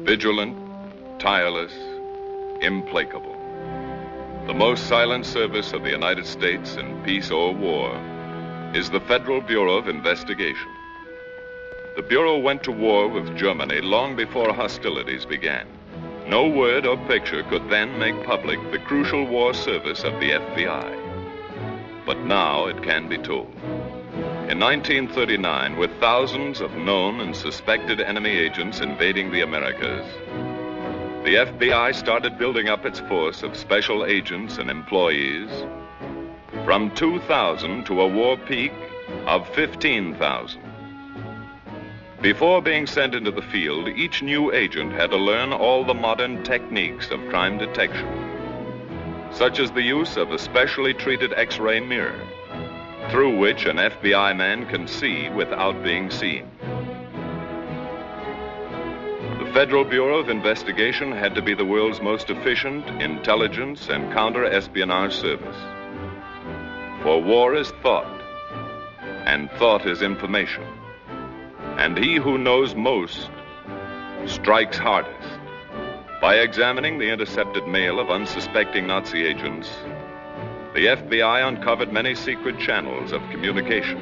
Vigilant, tireless, implacable. The most silent service of the United States in peace or war is the Federal Bureau of Investigation. The Bureau went to war with Germany long before hostilities began. No word or picture could then make public the crucial war service of the FBI. But now it can be told. In 1939, with thousands of known and suspected enemy agents invading the Americas, the FBI started building up its force of special agents and employees from 2,000 to a war peak of 15,000. Before being sent into the field, each new agent had to learn all the modern techniques of crime detection, such as the use of a specially treated X-ray mirror, through which an FBI man can see without being seen. The Federal Bureau of Investigation had to be the world's most efficient intelligence and counter-espionage service. For war is thought, and thought is information. And he who knows most strikes hardest. By examining the intercepted mail of unsuspecting Nazi agents, the FBI uncovered many secret channels of communication.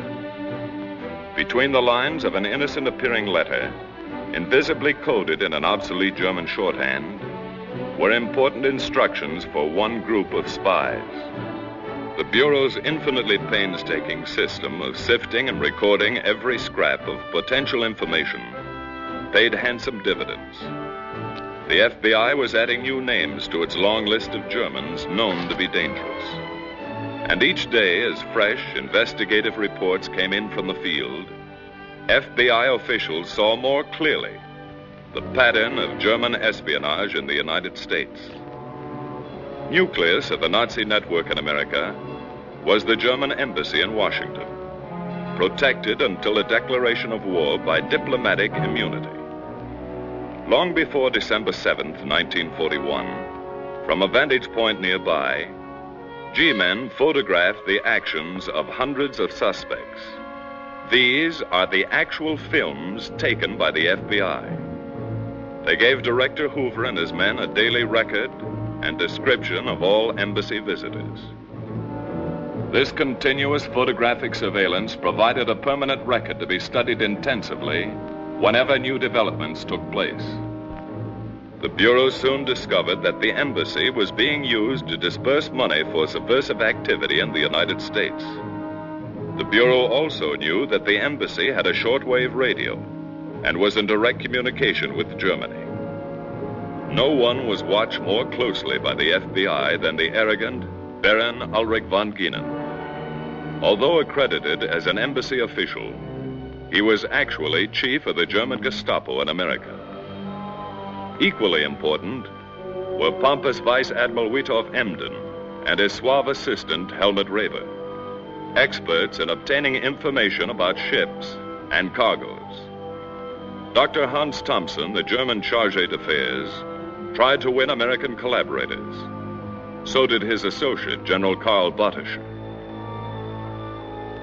Between the lines of an innocent-appearing letter, invisibly coded in an obsolete German shorthand, were important instructions for one group of spies. The Bureau's infinitely painstaking system of sifting and recording every scrap of potential information paid handsome dividends. The FBI was adding new names to its long list of Germans known to be dangerous. And each day, as fresh investigative reports came in from the field, FBI officials saw more clearly the pattern of German espionage in the United States. Nucleus of the Nazi network in America was the German embassy in Washington, protected until a declaration of war by diplomatic immunity. Long before December 7th, 1941, from a vantage point nearby, G-men photographed the actions of hundreds of suspects. These are the actual films taken by the FBI. They gave Director Hoover and his men a daily record and description of all embassy visitors. This continuous photographic surveillance provided a permanent record to be studied intensively whenever new developments took place. The Bureau soon discovered that the embassy was being used to disperse money for subversive activity in the United States. The Bureau also knew that the embassy had a shortwave radio and was in direct communication with Germany. No one was watched more closely by the FBI than the arrogant Baron Ulrich von Gienen. Although accredited as an embassy official, he was actually chief of the German Gestapo in America. Equally important were pompous Vice Admiral Witoff Emden and his suave assistant Helmut Reber, experts in obtaining information about ships and cargoes. Dr. Hans Thompson, the German chargé d'affaires, tried to win American collaborators. So did his associate, General Karl Bottischer.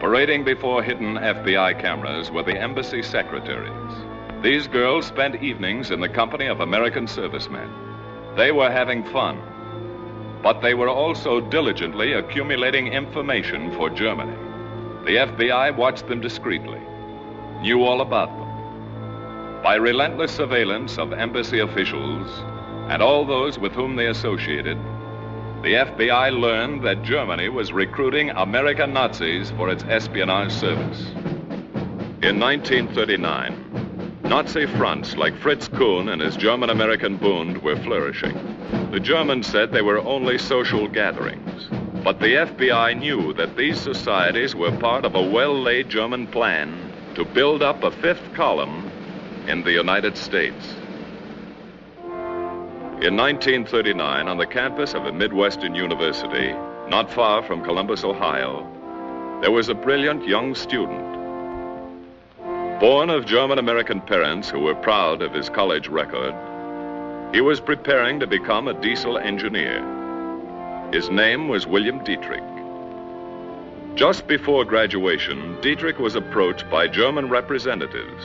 Parading before hidden FBI cameras were the embassy secretaries. These girls spent evenings in the company of American servicemen. They were having fun, but they were also diligently accumulating information for Germany. The FBI watched them discreetly, knew all about them. By relentless surveillance of embassy officials and all those with whom they associated, the FBI learned that Germany was recruiting American Nazis for its espionage service. In 1939, Nazi fronts like Fritz Kuhn and his German-American Bund were flourishing. The Germans said they were only social gatherings, but the FBI knew that these societies were part of a well-laid German plan to build up a fifth column in the United States. In 1939, on the campus of a Midwestern university, not far from Columbus, Ohio, there was a brilliant young student. Born of German-American parents who were proud of his college record, he was preparing to become a diesel engineer. His name was William Dietrich. Just before graduation, Dietrich was approached by German representatives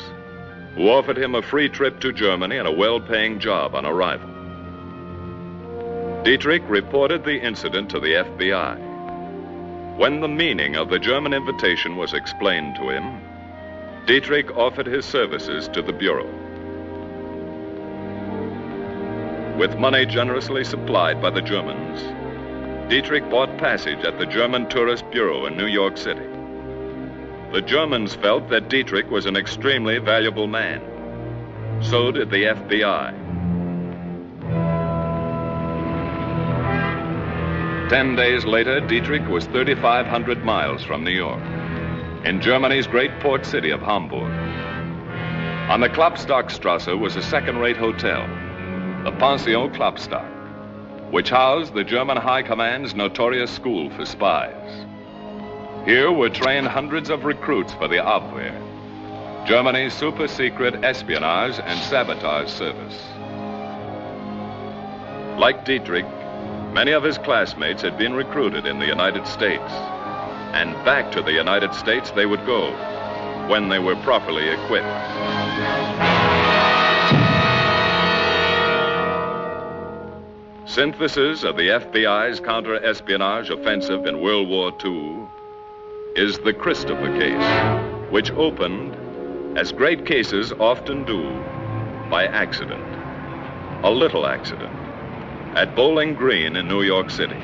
who offered him a free trip to Germany and a well-paying job on arrival. Dietrich reported the incident to the FBI. When the meaning of the German invitation was explained to him, Dietrich offered his services to the Bureau. With money generously supplied by the Germans, Dietrich bought passage at the German Tourist Bureau in New York City. The Germans felt that Dietrich was an extremely valuable man. So did the FBI. 10 days later, Dietrich was 3,500 miles from New York, in Germany's great port city of Hamburg. On the Klopstockstrasse was a second-rate hotel, the Pension Klopstock, which housed the German High Command's notorious school for spies. Here were trained hundreds of recruits for the Abwehr, Germany's super-secret espionage and sabotage service. Like Dietrich, many of his classmates had been recruited in the United States, and back to the United States they would go when they were properly equipped. Synthesis of the FBI's counter-espionage offensive in World War II is the Christopher case, which opened, as great cases often do, by accident, a little accident, at Bowling Green in New York City.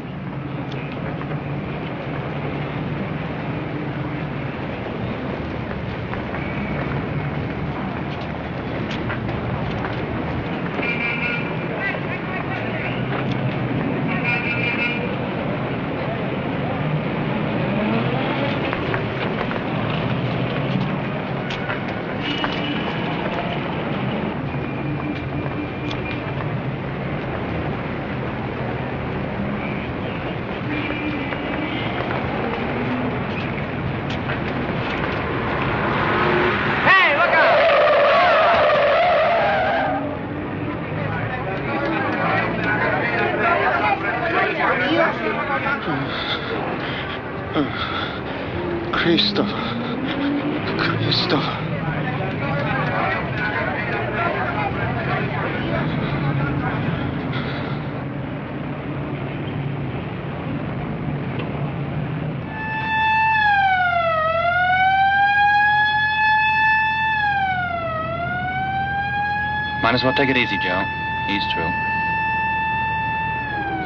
Might as well take it easy, Joe. He's through.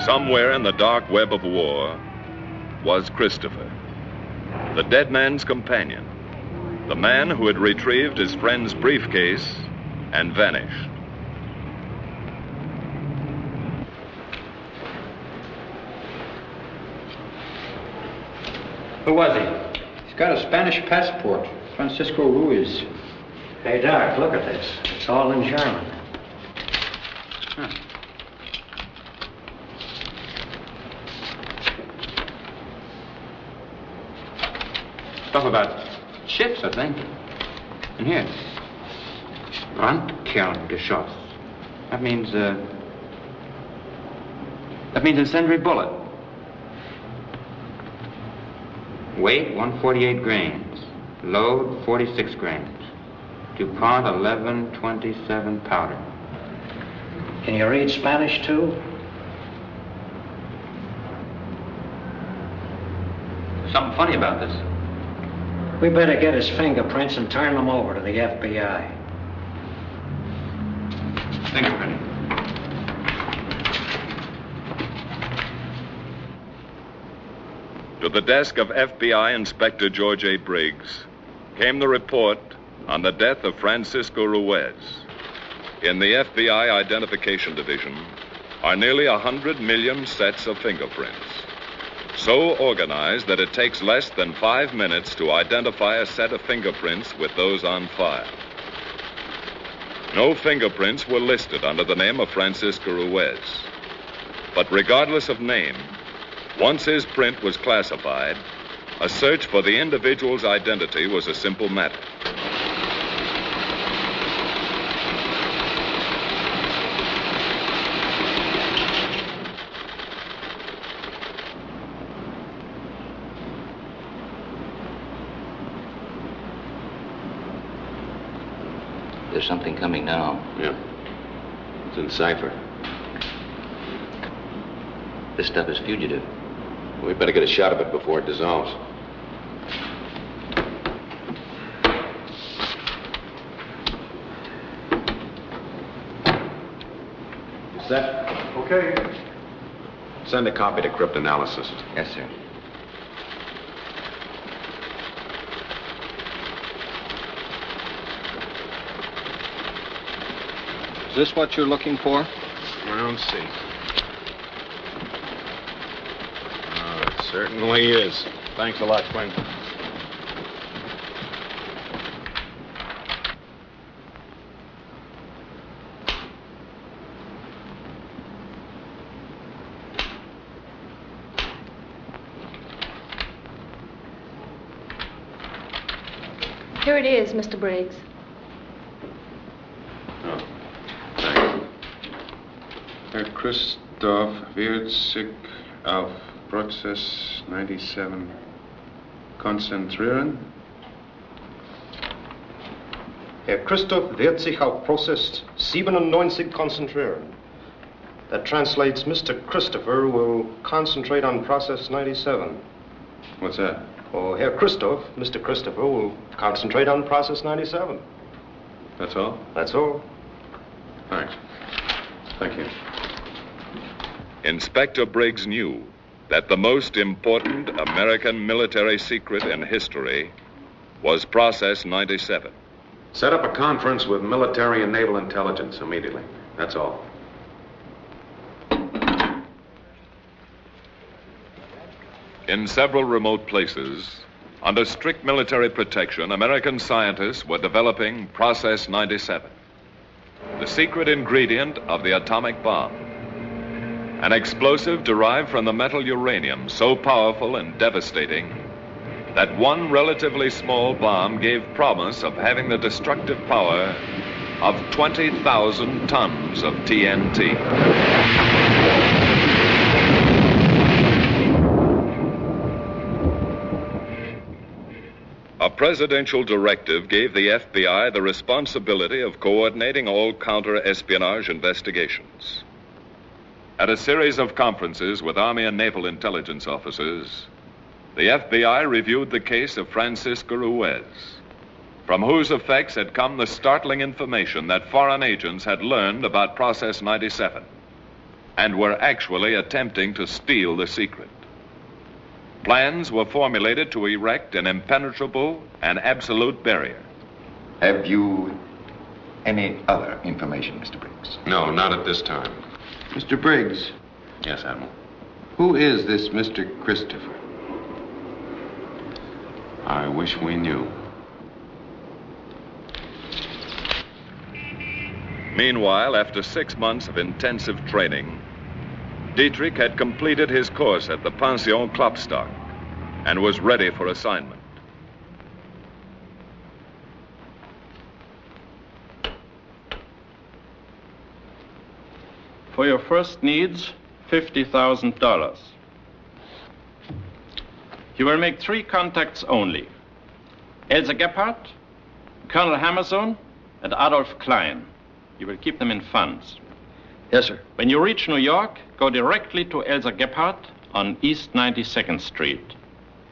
Somewhere in the dark web of war was Christopher, the dead man's companion, the man who had retrieved his friend's briefcase and vanished. Who was he? He's got a Spanish passport. Francisco Ruiz. Hey, Doc, look at this. It's all in German. Huh. Stuff about ships, I think. And here. Brandkerngeschoss. That means incendiary bullet. Weight, 148 grains. Load, 46 grains. DuPont 1127 powder. Can you read Spanish, too? Something funny about this. We better get his fingerprints and turn them over to the FBI. Fingerprint. To the desk of FBI Inspector George A. Briggs came the report on the death of Francisco Ruiz. In the FBI Identification Division are nearly 100 million sets of fingerprints, so organized that it takes less than 5 minutes to identify a set of fingerprints with those on file. No fingerprints were listed under the name of Francisco Ruiz, but regardless of name, once his print was classified, a search for the individual's identity was a simple matter. The there's something coming now. Yeah. It's in cipher. This stuff is fugitive. We better get a shot of it before it dissolves. Set? Okay. Send a copy to cryptanalysis. Yes, sir. Is this what you're looking for? I don't see. Oh, it certainly is. Thanks a lot, Quinn. Here it is, Mr. Briggs. Oh, thanks. Herr Christoph Wirzig auf Prozess 97 konzentrieren. Herr Christoph wird sich auf Prozess 97 konzentrieren. That translates, Mr. Christopher will concentrate on process 97. What's that? Oh, Herr Christoph, Mr. Christopher will concentrate on process 97. That's all? That's all. Thanks. Thank you. Inspector Briggs knew that the most important American military secret in history was Process 97. Set up a conference with military and naval intelligence immediately. That's all. In several remote places, under strict military protection, American scientists were developing Process 97, the secret ingredient of the atomic bomb. An explosive derived from the metal uranium, so powerful and devastating that one relatively small bomb gave promise of having the destructive power of 20,000 tons of TNT. A presidential directive gave the FBI the responsibility of coordinating all counter-espionage investigations. At a series of conferences with Army and Naval intelligence officers, the FBI reviewed the case of Francisco Ruiz, from whose effects had come the startling information that foreign agents had learned about Process 97 and were actually attempting to steal the secret. Plans were formulated to erect an impenetrable and absolute barrier. Have you any other information, Mr. Briggs? No, not at this time. Mr. Briggs, Yes, Admiral. who is this Mr. Christopher? I wish we knew. Meanwhile, after 6 months of intensive training, Dietrich had completed his course at the Pension Klopstock and was ready for assignment. For your first needs, $50,000. You will make 3 contacts only. Elsa Gephardt, Colonel Hammerson, and Adolf Klein. You will keep them in funds. Yes, sir. When you reach New York, go directly to Elsa Gephardt on East 92nd Street.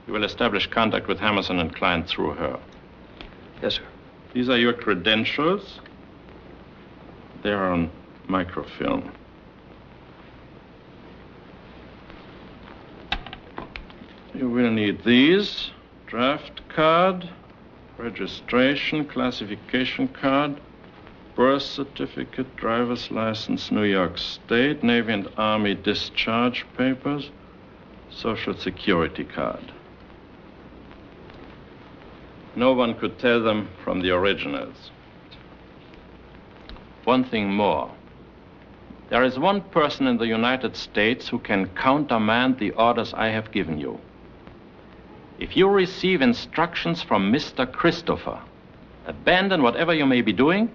You will establish contact with Hammerson and Klein through her. Yes, sir. These are your credentials. They are on microfilm. You will need these: draft card, registration, classification card, birth certificate, driver's license, New York State, Navy and Army discharge papers, Social Security card. No one could tell them from the originals. One thing more. There is one person in the United States who can countermand the orders I have given you. If you receive instructions from Mr. Christopher, abandon whatever you may be doing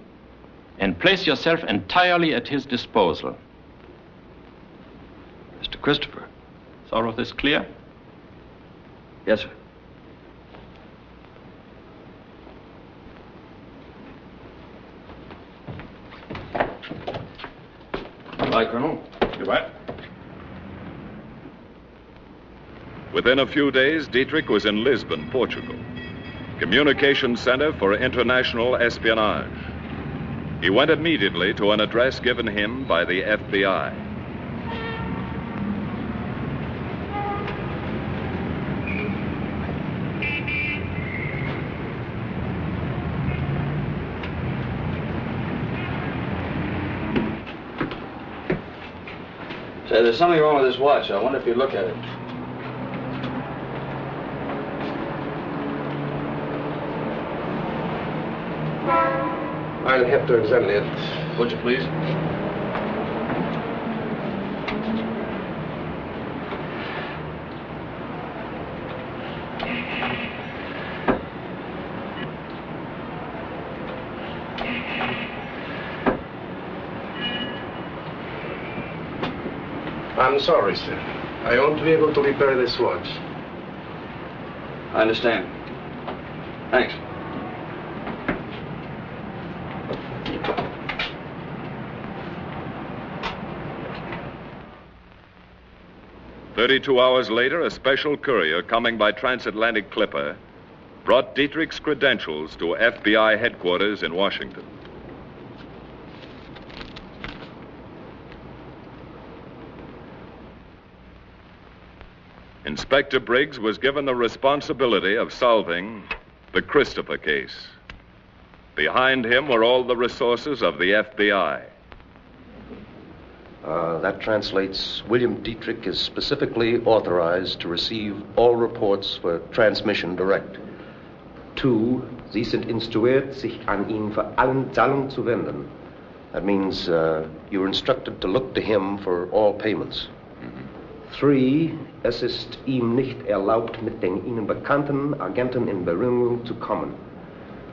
and place yourself entirely at his disposal. Mr. Christopher. Is all of this clear? Yes, sir. Bye, Colonel. Goodbye. Within a few days, Dietrich was in Lisbon, Portugal, communications center for international espionage. He went immediately to an address given him by the FBI. Say, there's something wrong with this watch. I wonder if you'd look at it. I'll have to examine it. Would you please? I'm sorry, sir. I won't be able to repair this watch. I understand. Thanks. "32 hours later, a special courier coming by transatlantic clipper brought Dietrich's credentials to FBI headquarters in Washington. Inspector Briggs was given the responsibility of solving the Christopher case. Behind him were all the resources of the FBI. That translates William Dietrich is specifically authorized to receive all reports for transmission direct. 2. Sie sind instruiert, sich an ihn für allen Zahlungen zu wenden. That means you're instructed to look to him for all payments. 3. Es ist ihm nicht erlaubt, mit den Ihnen bekannten Agenten in Berührung zu kommen.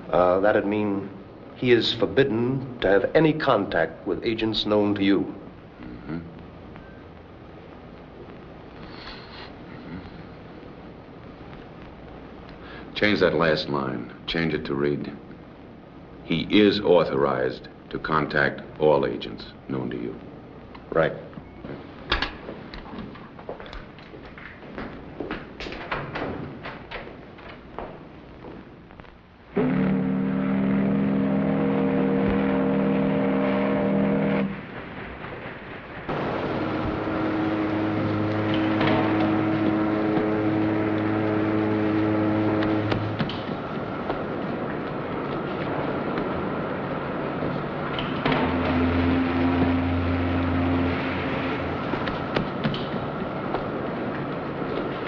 That'd mean he is forbidden to have any contact with agents known to you. Change that last line. Change it to read, he is authorized to contact all agents known to you. Right.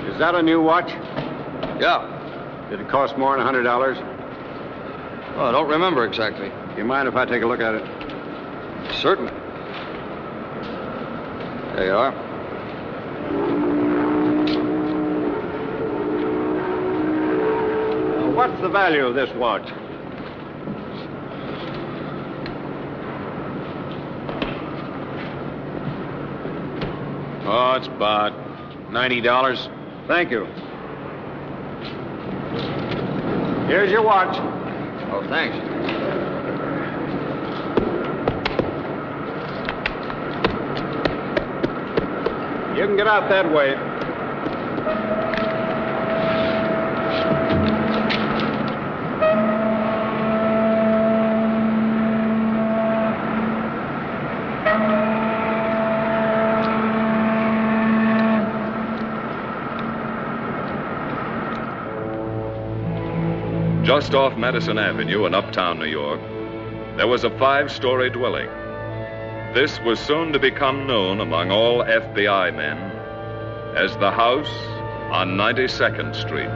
Is that a new watch? Yeah. Did it cost more than $100? Well, I don't remember exactly. Do you mind if I take a look at it? Certainly. There you are. What's the value of this watch? Oh, it's about $90. Thank you. Here's your watch. Oh, thanks. You can get out that way. Just off Madison Avenue in uptown New York, there was a 5-story dwelling. This was soon to become known among all FBI men as the house on 92nd Street.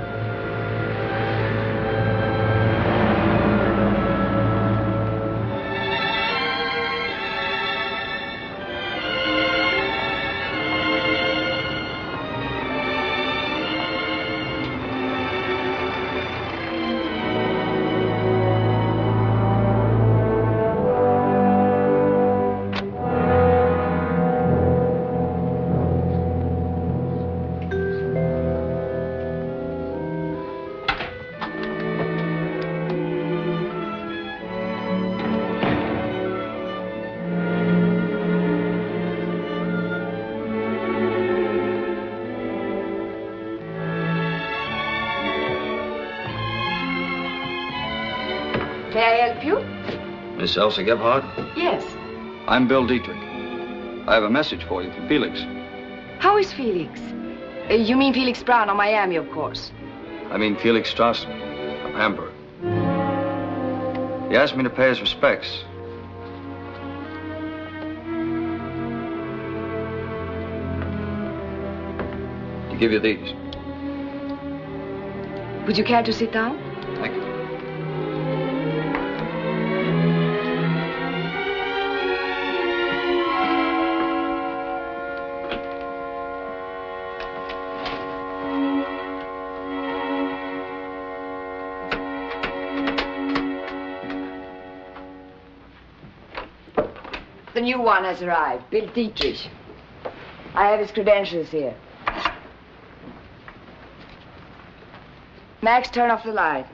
May I help you? Miss Elsa Gebhardt? Yes. I'm Bill Dietrich. I have a message for you from Felix. How is Felix? You mean Felix Brown of Miami, of course. I mean Felix Strassen of Hamburg. He asked me to pay his respects. To give you these. Would you care to sit down? Thank you. The new one has arrived, Bill Dietrich. I have his credentials here. Max, turn off the light.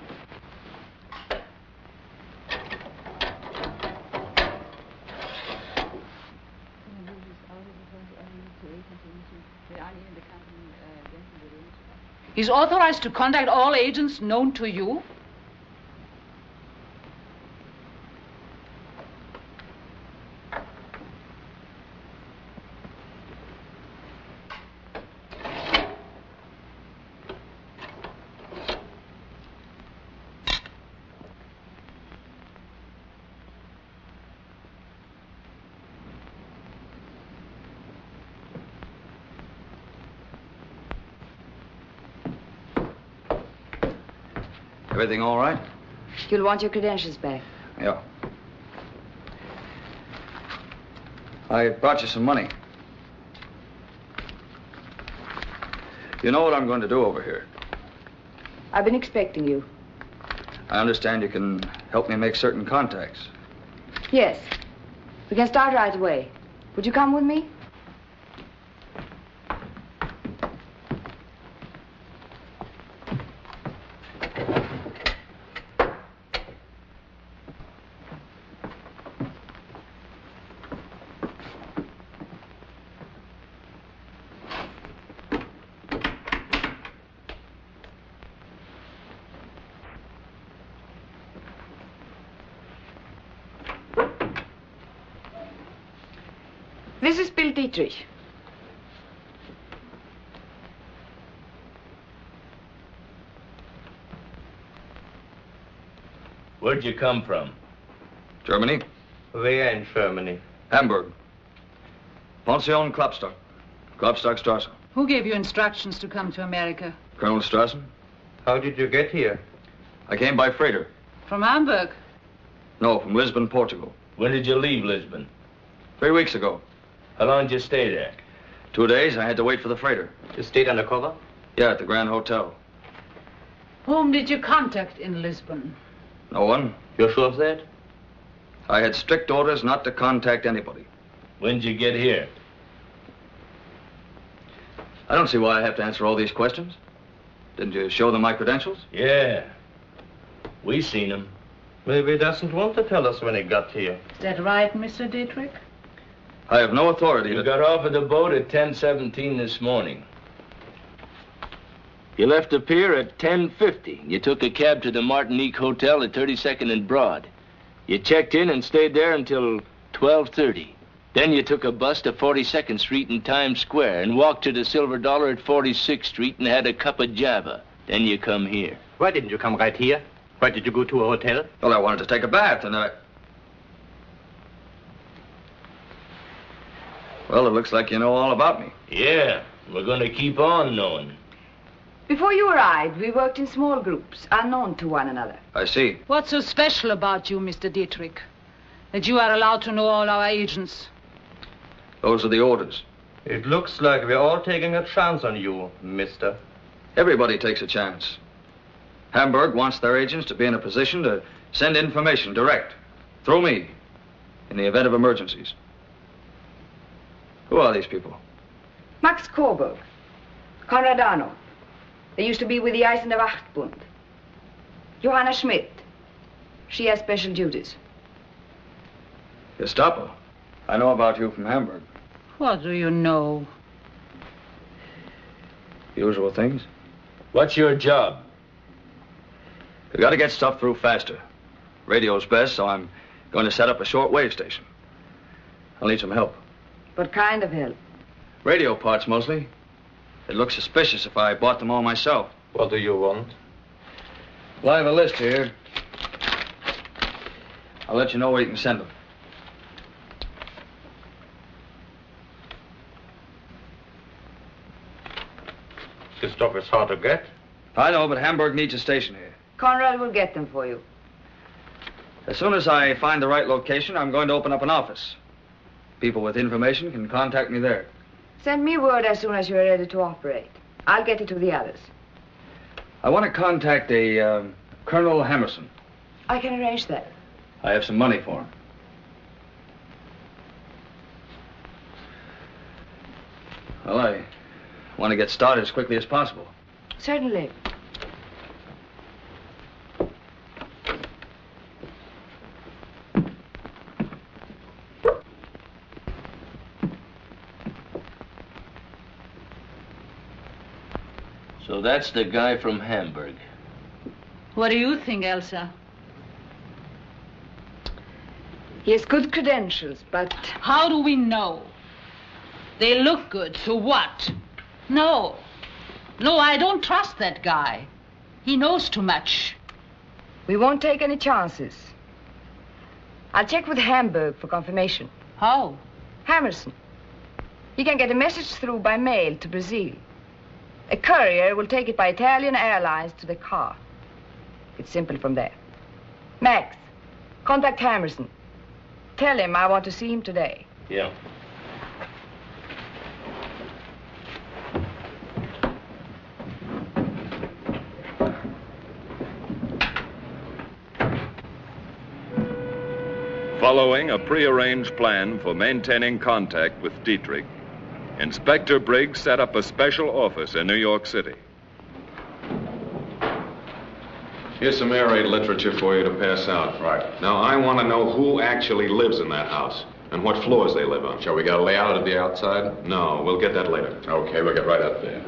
He's authorized to contact all agents known to you? Everything all right? You'll want your credentials back. Yeah. I brought you some money. You know what I'm going to do over here? I've been expecting you. I understand you can help me make certain contacts. Yes. We can start right away. Would you come with me? This is Bill Dietrich. Where'd you come from? Germany? Where in Germany? Hamburg. Pension Klopstock. Klopstockstrasse. Who gave you instructions to come to America? Colonel Strassen. How did you get here? I came by freighter. From Hamburg? No, from Lisbon, Portugal. When did you leave Lisbon? 3 weeks ago. How long did you stay there? 2 days. I had to wait for the freighter. You stayed undercover? Yeah, at the Grand Hotel. Whom did you contact in Lisbon? No one. You're sure of that? I had strict orders not to contact anybody. When did you get here? I don't see why I have to answer all these questions. Didn't you show them my credentials? Yeah. We seen him. Maybe he doesn't want to tell us when he got here. Is that right, Mr. Dietrich? I have no authority You to... got off of the boat at 10:17 this morning. You left the pier at 10:50. You took a cab to the Martinique Hotel at 32nd and Broad. You checked in and stayed there until 12:30. Then you took a bus to 42nd Street in Times Square and walked to the Silver Dollar at 46th Street and had a cup of Java. Then you come here. Why didn't you come right here? Why did you go to a hotel? Well, I wanted to take a bath and Well, it looks like you know all about me. Yeah, we're going to keep on knowing. Before you arrived, we worked in small groups, unknown to one another. I see. What's so special about you, Mr. Dietrich, that you are allowed to know all our agents? Those are the orders. It looks like we're all taking a chance on you, mister. Everybody takes a chance. Hamburg wants their agents to be in a position to send information direct, through me, in the event of emergencies. Who are these people? Max Coburg, Konrad Arnold. They used to be with the Eisender Wachtbund. Johanna Schmidt. She has special duties. Gestapo. I know about you from Hamburg. What do you know? Usual things. What's your job? You gotta get stuff through faster. Radio's best, so I'm going to set up a shortwave station. I'll need some help. What kind of help? Radio parts, mostly. It'd look suspicious if I bought them all myself. What do you want? Well, I have a list here. I'll let you know where you can send them. This stuff is hard to get. I know, but Hamburg needs a station here. Conrad will get them for you. As soon as I find the right location, I'm going to open up an office. People with information can contact me there. Send me word as soon as you're ready to operate. I'll get it to the others. I want to contact a Colonel Hammerson. I can arrange that. I have some money for him. Well, I want to get started as quickly as possible. Certainly. So that's the guy from Hamburg. What do you think, Elsa? He has good credentials, but... How do we know? They look good, so what? No. No, I don't trust that guy. He knows too much. We won't take any chances. I'll check with Hamburg for confirmation. How? Hammerson. He can get a message through by mail to Brazil. A courier will take it by Italian Airlines to the car. It's simple from there. Max, contact Hammerson. Tell him I want to see him today. Yeah. Following a prearranged plan for maintaining contact with Dietrich, Inspector Briggs set up a special office in New York City. Here's some air raid literature for you to pass out. Right. Now, I want to know who actually lives in that house and what floors they live on. Shall we get a layout of the outside? No, we'll get that later. Okay, we'll get right up there.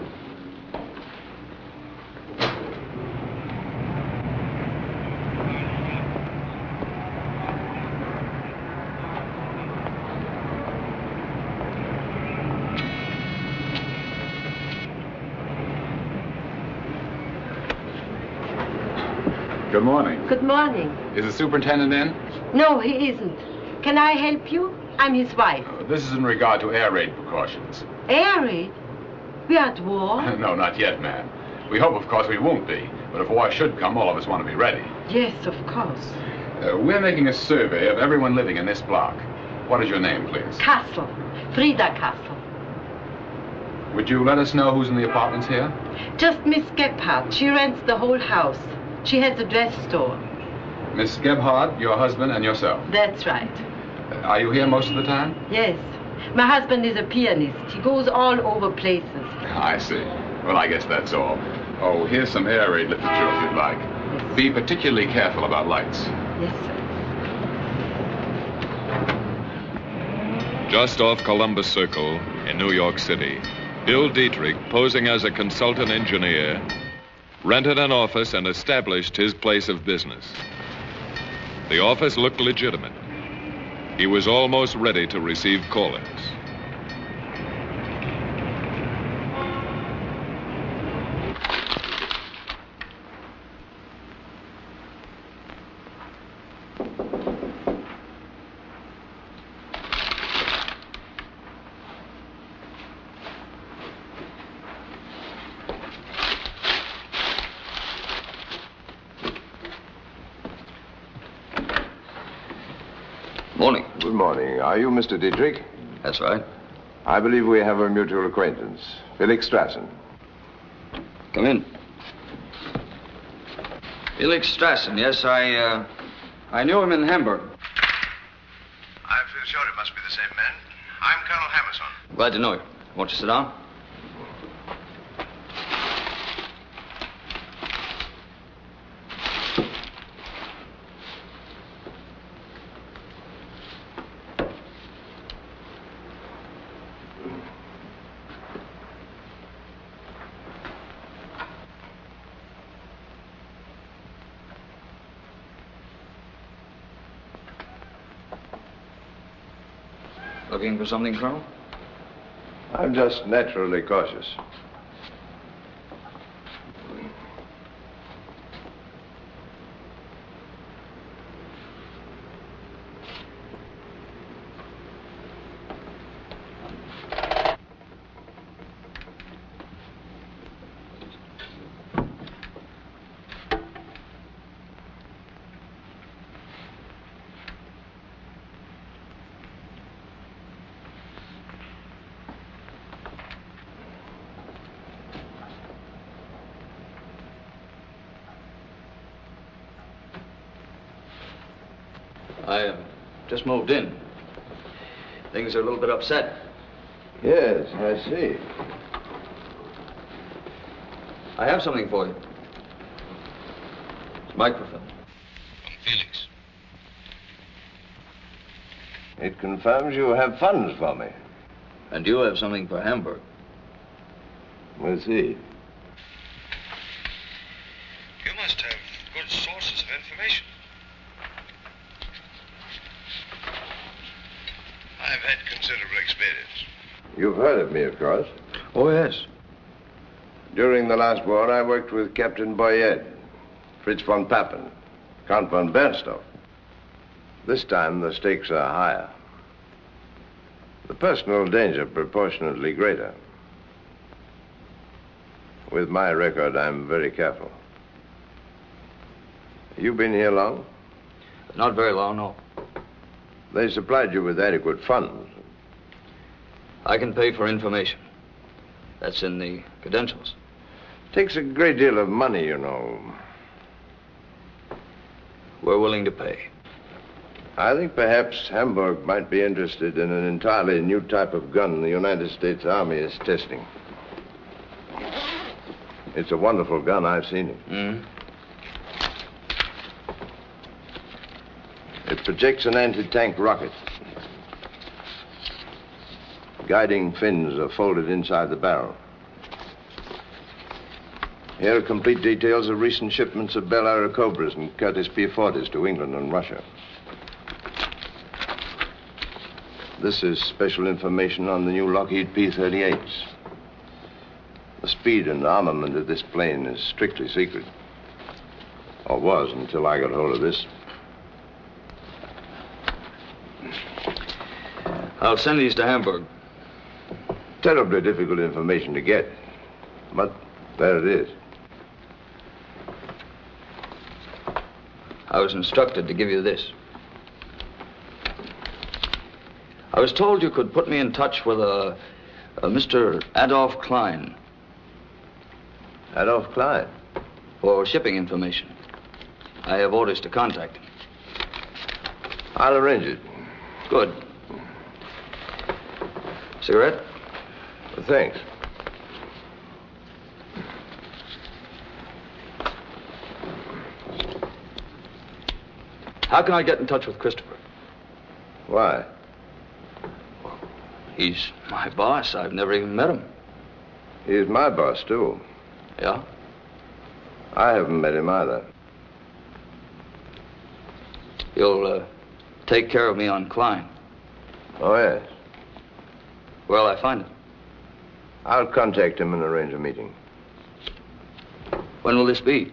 Good morning. Good morning. Is the superintendent in? No, he isn't. Can I help you? I'm his wife. This is in regard to air raid precautions. Air raid? We are at war? No, not yet, ma'am. We hope, of course, we won't be. But if war should come, all of us want to be ready. Yes, of course. We're making a survey of everyone living in this block. What is your name, please? Castle. Frida Castle. Would you let us know who's in the apartments here? Just Miss Gebhardt. She rents the whole house. She has a dress store. Miss Gebhardt, your husband, and yourself. That's right. Are you here most of the time? Yes. My husband is a pianist. He goes all over places. I see. Well, I guess that's all. Oh, here's some air raid literature if you'd like. Yes. Be particularly careful about lights. Yes, sir. Just off Columbus Circle in New York City, Bill Dietrich, posing as a consultant engineer, rented an office and established his place of business. The office looked legitimate. He was almost ready to receive callers. Morning. Good morning. Are you Mr. Dietrich? That's right. I believe we have a mutual acquaintance, Felix Strassen. Come in. Felix Strassen, yes, I knew him in Hamburg. I feel sure it must be the same man. I'm Colonel Hammerson. Glad to know you. Won't you sit down? Looking for something, Colonel? I'm just naturally cautious. I just moved in. Things are a little bit upset. Yes, I see. I have something for you. It's a microfilm. From Felix. It confirms you have funds for me. And you have something for Hamburg. We'll see. You must have good sources of information. I've had considerable experience. You've heard of me, of course. Oh, yes. During the last war, I worked with Captain Boyet, Fritz von Papen, Count von Bernstorff. This time, the stakes are higher. The personal danger proportionately greater. With my record, I'm very careful. You been here long? Not very long, no. They supplied you with adequate funds. I can pay for information. That's in the credentials. Takes a great deal of money, you know. We're willing to pay. I think perhaps Hamburg might be interested in an entirely new type of gun the United States Army is testing. It's a wonderful gun. I've seen it. Mm-hmm. It projects an anti-tank rocket. Guiding fins are folded inside the barrel. Here are complete details of recent shipments of Bell Air Cobras and Curtiss P-40s to England and Russia. This is special information on the new Lockheed P-38s. The speed and armament of this plane is strictly secret. Or was until I got hold of this. I'll send these to Hamburg. Terribly difficult information to get. But there it is. I was instructed to give you this. I was told you could put me in touch with a Mr. Adolf Klein. Adolf Klein? For shipping information. I have orders to contact him. I'll arrange it. Good. Cigarette? Thanks. How can I get in touch with Christopher? Why? He's my boss. I've never even met him. He's my boss, too. Yeah? I haven't met him either. You'll take care of me on Klein. Oh, yes. Where'll I find him? I'll contact him and arrange a meeting. When will this be?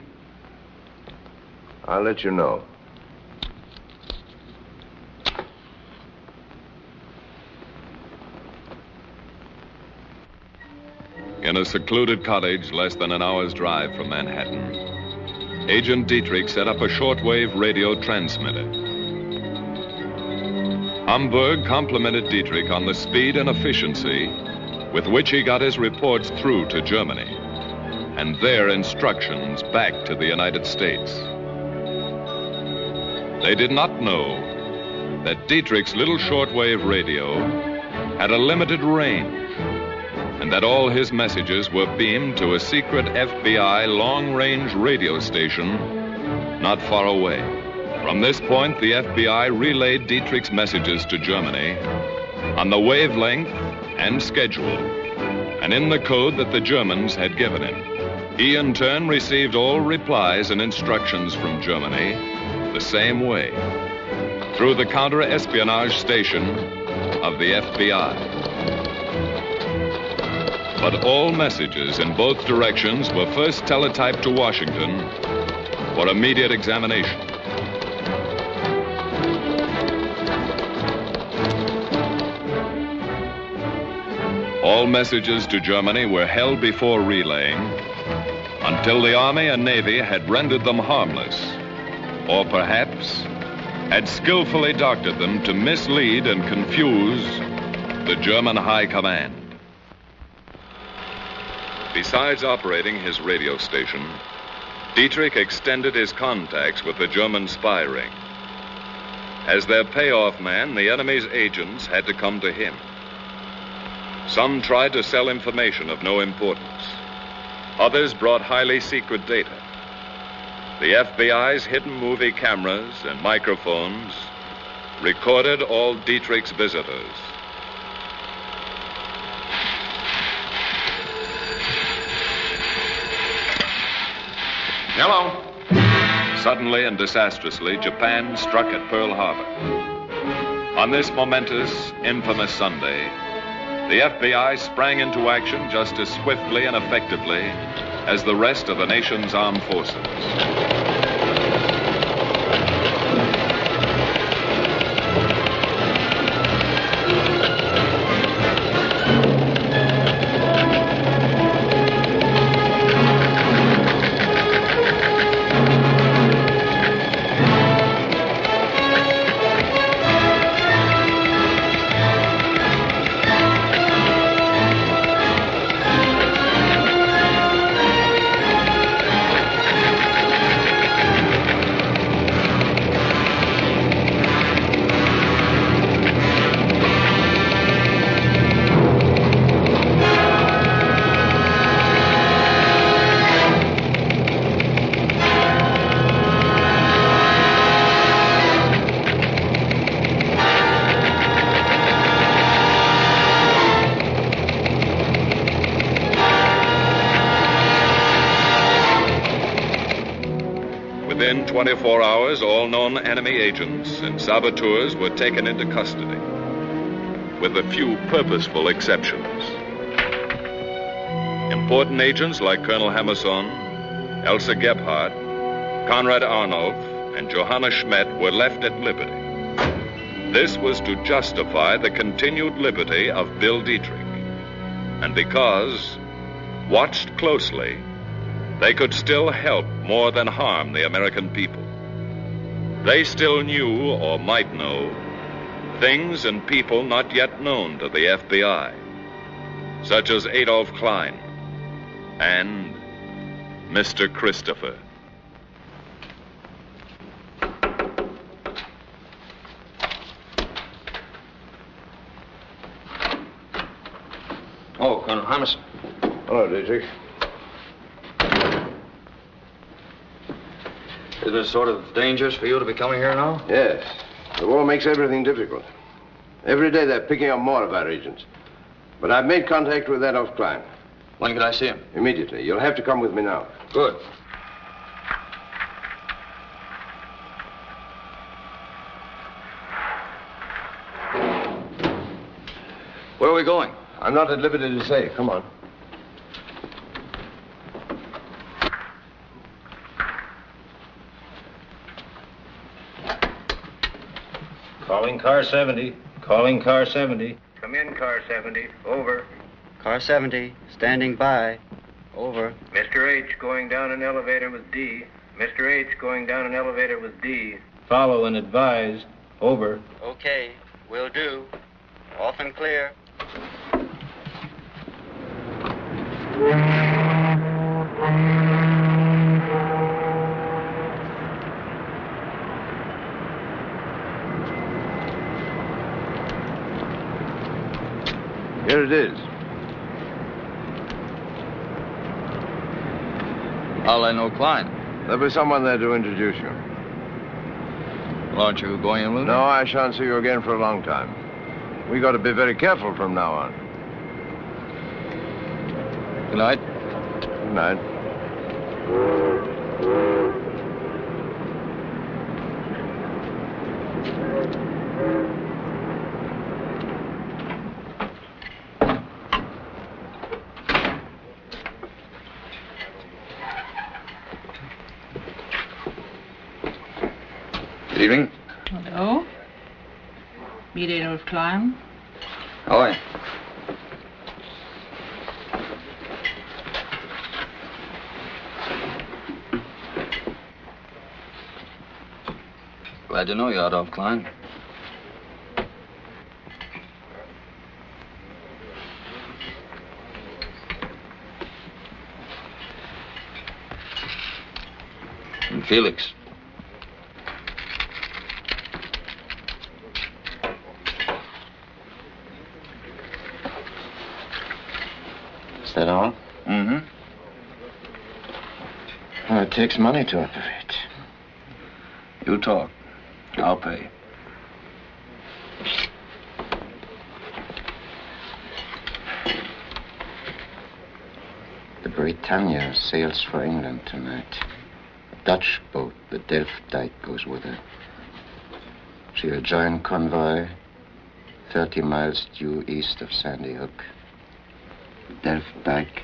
I'll let you know. In a secluded cottage less than an hour's drive from Manhattan, Agent Dietrich set up a shortwave radio transmitter. Hamburg complimented Dietrich on the speed and efficiency with which he got his reports through to Germany and their instructions back to the United States. They did not know that Dietrich's little shortwave radio had a limited range and that all his messages were beamed to a secret FBI long-range radio station not far away. From this point, the FBI relayed Dietrich's messages to Germany on the wavelength and schedule, and in the code that the Germans had given him. He, in turn, received all replies and instructions from Germany the same way. Through the counter-espionage station of the FBI. But all messages in both directions were first teletyped to Washington for immediate examination. All messages to Germany were held before relaying until the Army and Navy had rendered them harmless, or perhaps had skillfully doctored them to mislead and confuse the German High Command. Besides operating his radio station, Dietrich extended his contacts with the German spy ring. As their payoff man, the enemy's agents had to come to him. Some tried to sell information of no importance. Others brought highly secret data. The FBI's hidden movie cameras and microphones recorded all Dietrich's visitors. Hello. Suddenly and disastrously, Japan struck at Pearl Harbor. On this momentous, infamous Sunday, the FBI sprang into action just as swiftly and effectively as the rest of the nation's armed forces. Within 24 hours, all known enemy agents and saboteurs were taken into custody, with a few purposeful exceptions. Important agents like Colonel Hammerson, Elsa Gebhardt, Konrad Arnulf, and Johanna Schmidt were left at liberty. This was to justify the continued liberty of Bill Dietrich, and because, watched closely, they could still help more than harm the American people. They still knew, or might know, things and people not yet known to the FBI, such as Adolf Klein and Mr. Christopher. Oh, Colonel Hammerson. Hello, Dietrich. Isn't it sort of dangerous for you to be coming here now? Yes. The war makes everything difficult. Every day they're picking up more of our agents. But I've made contact with Adolf Klein. When can I see him? Immediately. You'll have to come with me now. Good. Where are we going? I'm not at liberty to say. Come on. Calling car 70. Calling car 70. Come in, car 70. Over. Car 70, standing by. Over. Mr. H going down an elevator with D. Mr. H going down an elevator with D. Follow and advise. Over. Okay, will do. Off and clear. Here it is. How'll I know Klein? There'll be someone there to introduce you. Well, aren't you going in with me? No, I shan't see you again for a long time. We got to be very careful from now on. Good night. Good night. evening. Hello? Mediator of Klein. How are you? Glad to know you, Adolf Klein. And Felix. Is that all? Mm-hmm. Well, it takes money to operate. You talk. I'll pay. The Britannia sails for England tonight. A Dutch boat, the Delft Dike, goes with her. She'll join convoy 30 miles due east of Sandy Hook. The Delft Dike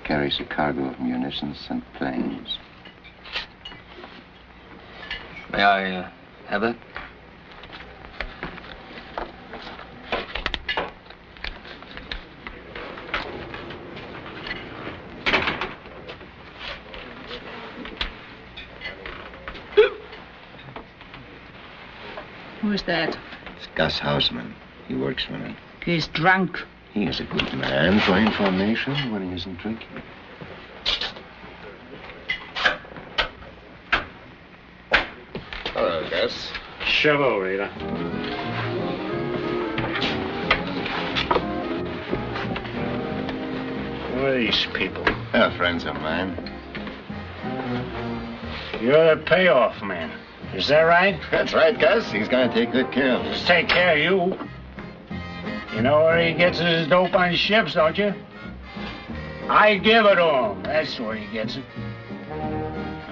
carries a cargo of munitions and planes. May I have that? Who is that? It's Gus Hausman. He works for me. He's drunk. He is a good man for information when he isn't drinking. Hello, Gus. Hello, Rita. Who are these people? They're friends of mine. You're the payoff man. Is that right? That's right, Gus. He's going to take good care of us. Take care of you. You know where he gets his dope on ships, don't you? I give it to him. That's where he gets it.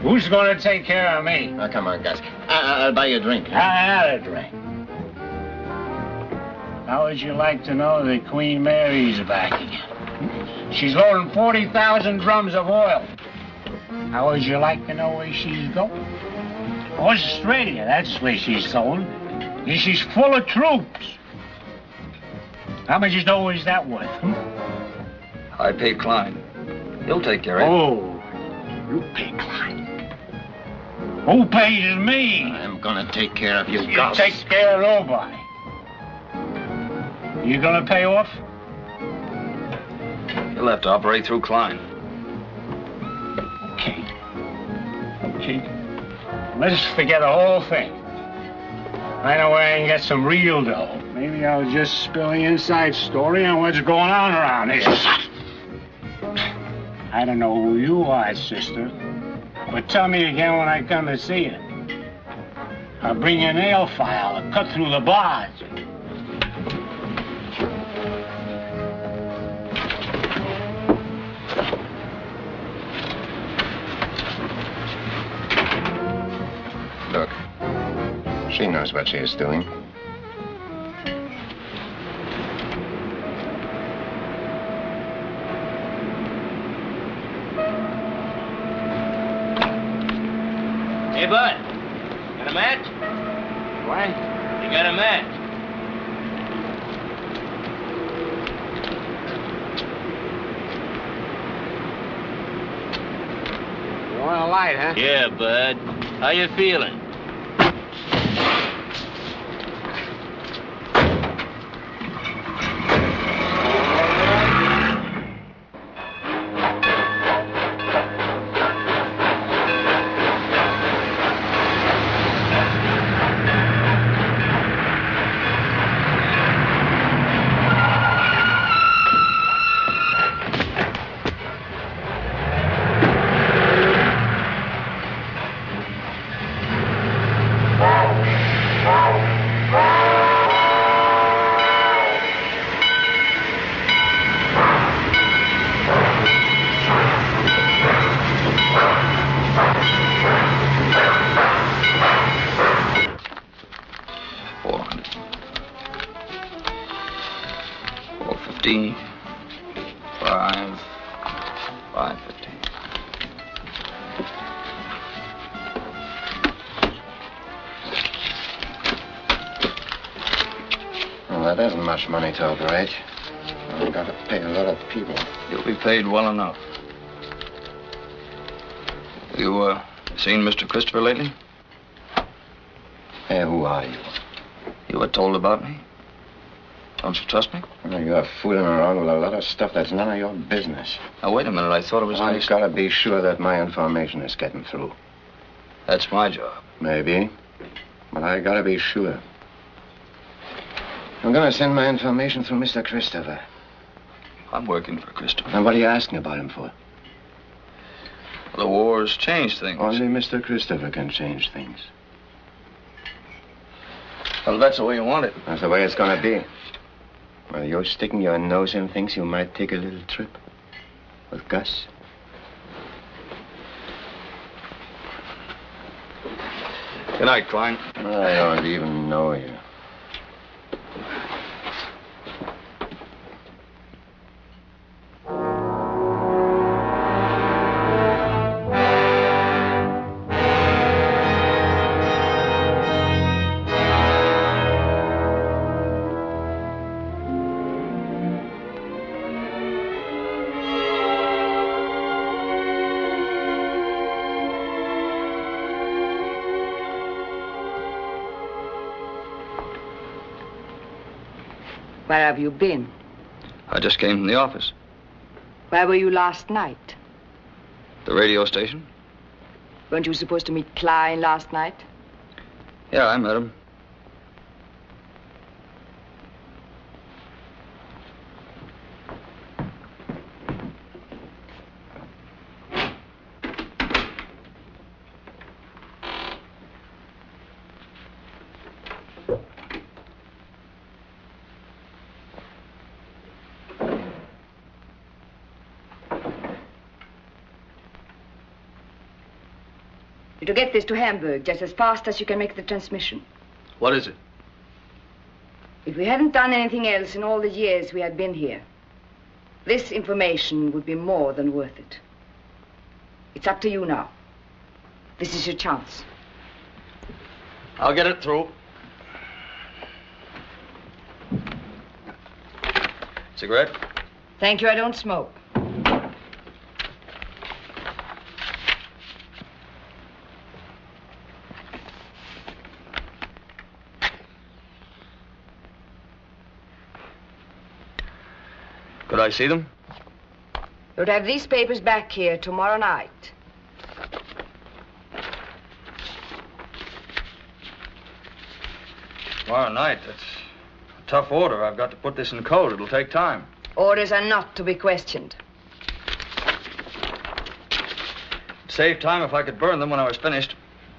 Who's going to take care of me? Oh, come on, Gus. I'll buy you a drink. I'll have a drink. How would you like to know that Queen Mary's back again? She's loading 40,000 drums of oil. How would you like to know where she's going? Australia, that's where she's going. And she's full of troops. How much dough is that worth? I pay Klein. He'll take care of it. Oh, you pay Klein. Who pays me? I'm going to take care of you, You Gus. take care of nobody. You gonna pay off? He'll have to operate through Klein. Okay. Let's forget the whole thing. I know where I can get some real dough. Maybe I'll just spill the inside story on what's going on around here. I don't know who you are, sister, but tell me again when I come to see you. I'll bring you a nail file to cut through the bars. Look, she knows what she is doing. Hey, bud. Got a match? What? You got a match? You want a light, huh? Yeah, bud. How you feeling? That isn't much money to operate. I've got to pay a lot of people. You'll be paid well enough. You, seen Mr. Christopher lately? Hey, who are you? You were told about me? Don't you trust me? Well, you're fooling around with a lot of stuff that's none of your business. Now, wait a minute. I thought it was I've got to be sure that my information is getting through. That's my job. Maybe. But I got to be sure. I'm going to send my information through Mr. Christopher. I'm working for Christopher. And what are you asking about him for? Well, the war's changed things. Only Mr. Christopher can change things. Well, that's the way you want it. That's the way it's going to be. Well, you're sticking your nose in things, you might take a little trip with Gus. Good night, Klein. I don't even know you. Where have you been? I just came from the office. Where were you last night? The radio station? Weren't you supposed to meet Klein last night? Yeah, I met him. To get this to Hamburg just as fast as you can make the transmission. What is it? If we hadn't done anything else in all the years we had been here, this information would be more than worth it. It's up to you now. This is your chance. I'll get it through. Cigarette? Thank you, I don't smoke. Could I see them? You'll have these papers back here tomorrow night. Tomorrow night? That's a tough order. I've got to put this in code. It'll take time. Orders are not to be questioned. It'd save time if I could burn them when I was finished.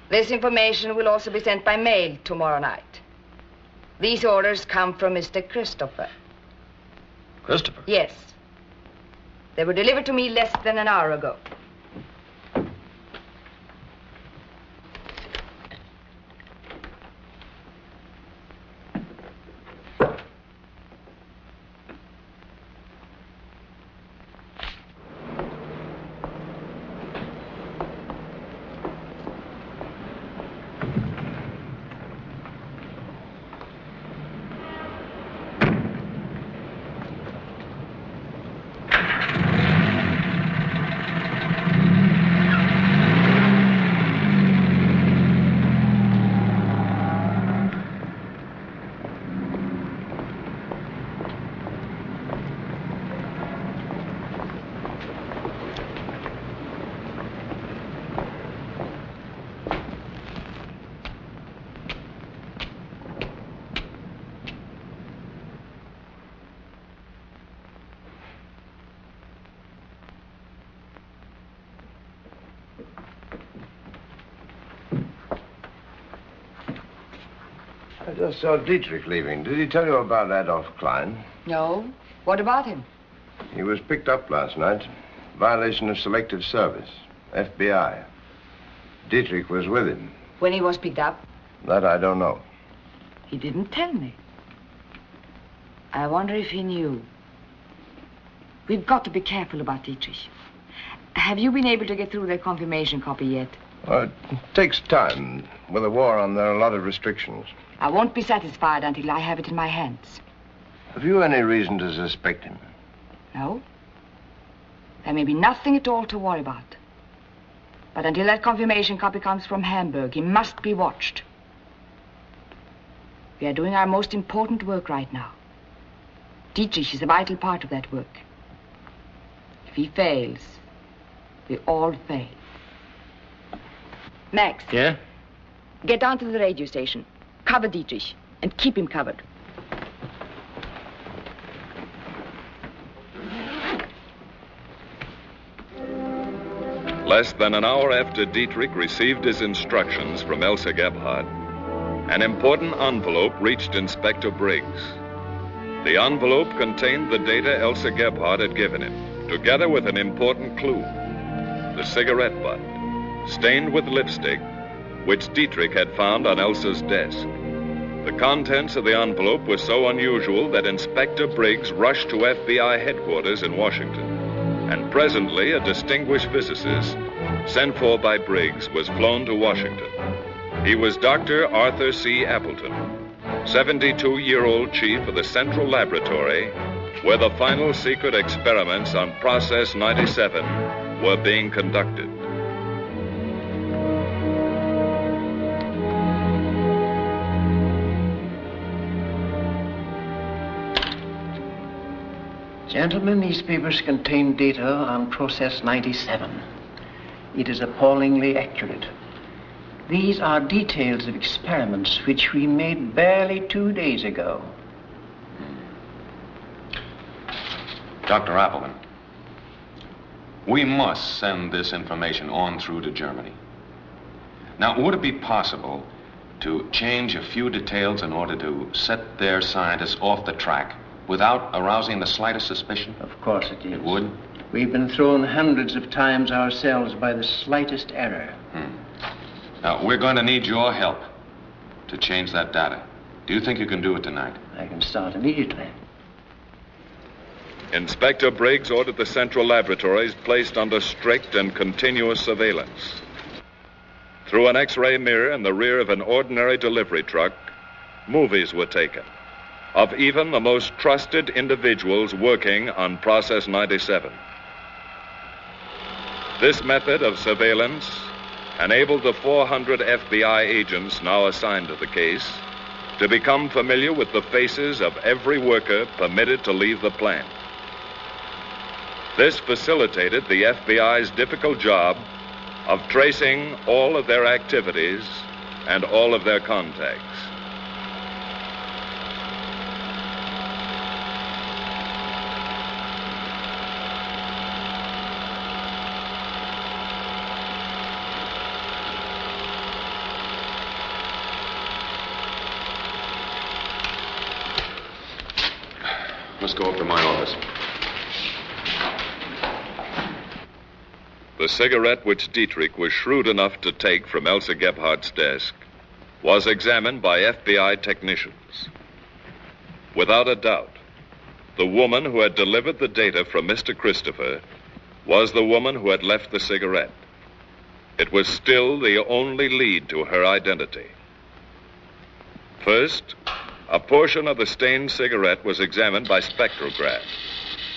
This information will also be sent by mail tomorrow night. These orders come from Mr. Christopher. Christopher? Yes. They were delivered to me less than an hour ago. I just saw Dietrich leaving. Did he tell you about Adolf Klein? No. What about him? He was picked up last night. Violation of selective service. FBI. Dietrich was with him. When he was picked up? That I don't know. He didn't tell me. I wonder if he knew. We've got to be careful about Dietrich. Have you been able to get through their confirmation copy yet? Well, it takes time. With the war on, there are a lot of restrictions. I won't be satisfied until I have it in my hands. Have you any reason to suspect him? No. There may be nothing at all to worry about. But until that confirmation copy comes from Hamburg, he must be watched. We are doing our most important work right now. Dietrich is a vital part of that work. If he fails, we all fail. Max. Yeah? Get down to the radio station. Cover Dietrich. And keep him covered. Less than an hour after Dietrich received his instructions from Elsa Gebhardt, an important envelope reached Inspector Briggs. The envelope contained the data Elsa Gebhardt had given him, together with an important clue, the cigarette butt, stained with lipstick, which Dietrich had found on Elsa's desk. The contents of the envelope were so unusual that Inspector Briggs rushed to FBI headquarters in Washington. And presently, a distinguished physicist, sent for by Briggs, was flown to Washington. He was Dr. Arthur C. Appleton, 72-year-old chief of the Central Laboratory, where the final secret experiments on Process 97 were being conducted. Gentlemen, these papers contain data on Process 97. It is appallingly accurate. These are details of experiments which we made barely 2 days ago. Dr. Appleton, we must send this information on through to Germany. Now, would it be possible to change a few details in order to set their scientists off the track without arousing the slightest suspicion? Of course it is. It would? We've been thrown hundreds of times ourselves by the slightest error. Now, we're going to need your help to change that data. Do you think you can do it tonight? I can start immediately. Inspector Briggs ordered the Central Laboratories placed under strict and continuous surveillance. Through an X-ray mirror in the rear of an ordinary delivery truck, movies were taken of even the most trusted individuals working on Process 97. This method of surveillance enabled the 400 FBI agents now assigned to the case to become familiar with the faces of every worker permitted to leave the plant. This facilitated the FBI's difficult job of tracing all of their activities and all of their contacts. Let's go up to my office. The cigarette which Dietrich was shrewd enough to take from Elsa Gebhardt's desk was examined by FBI technicians. Without a doubt, the woman who had delivered the data from Mr. Christopher was the woman who had left the cigarette. It was still the only lead to her identity. First, a portion of the stained cigarette was examined by spectrograph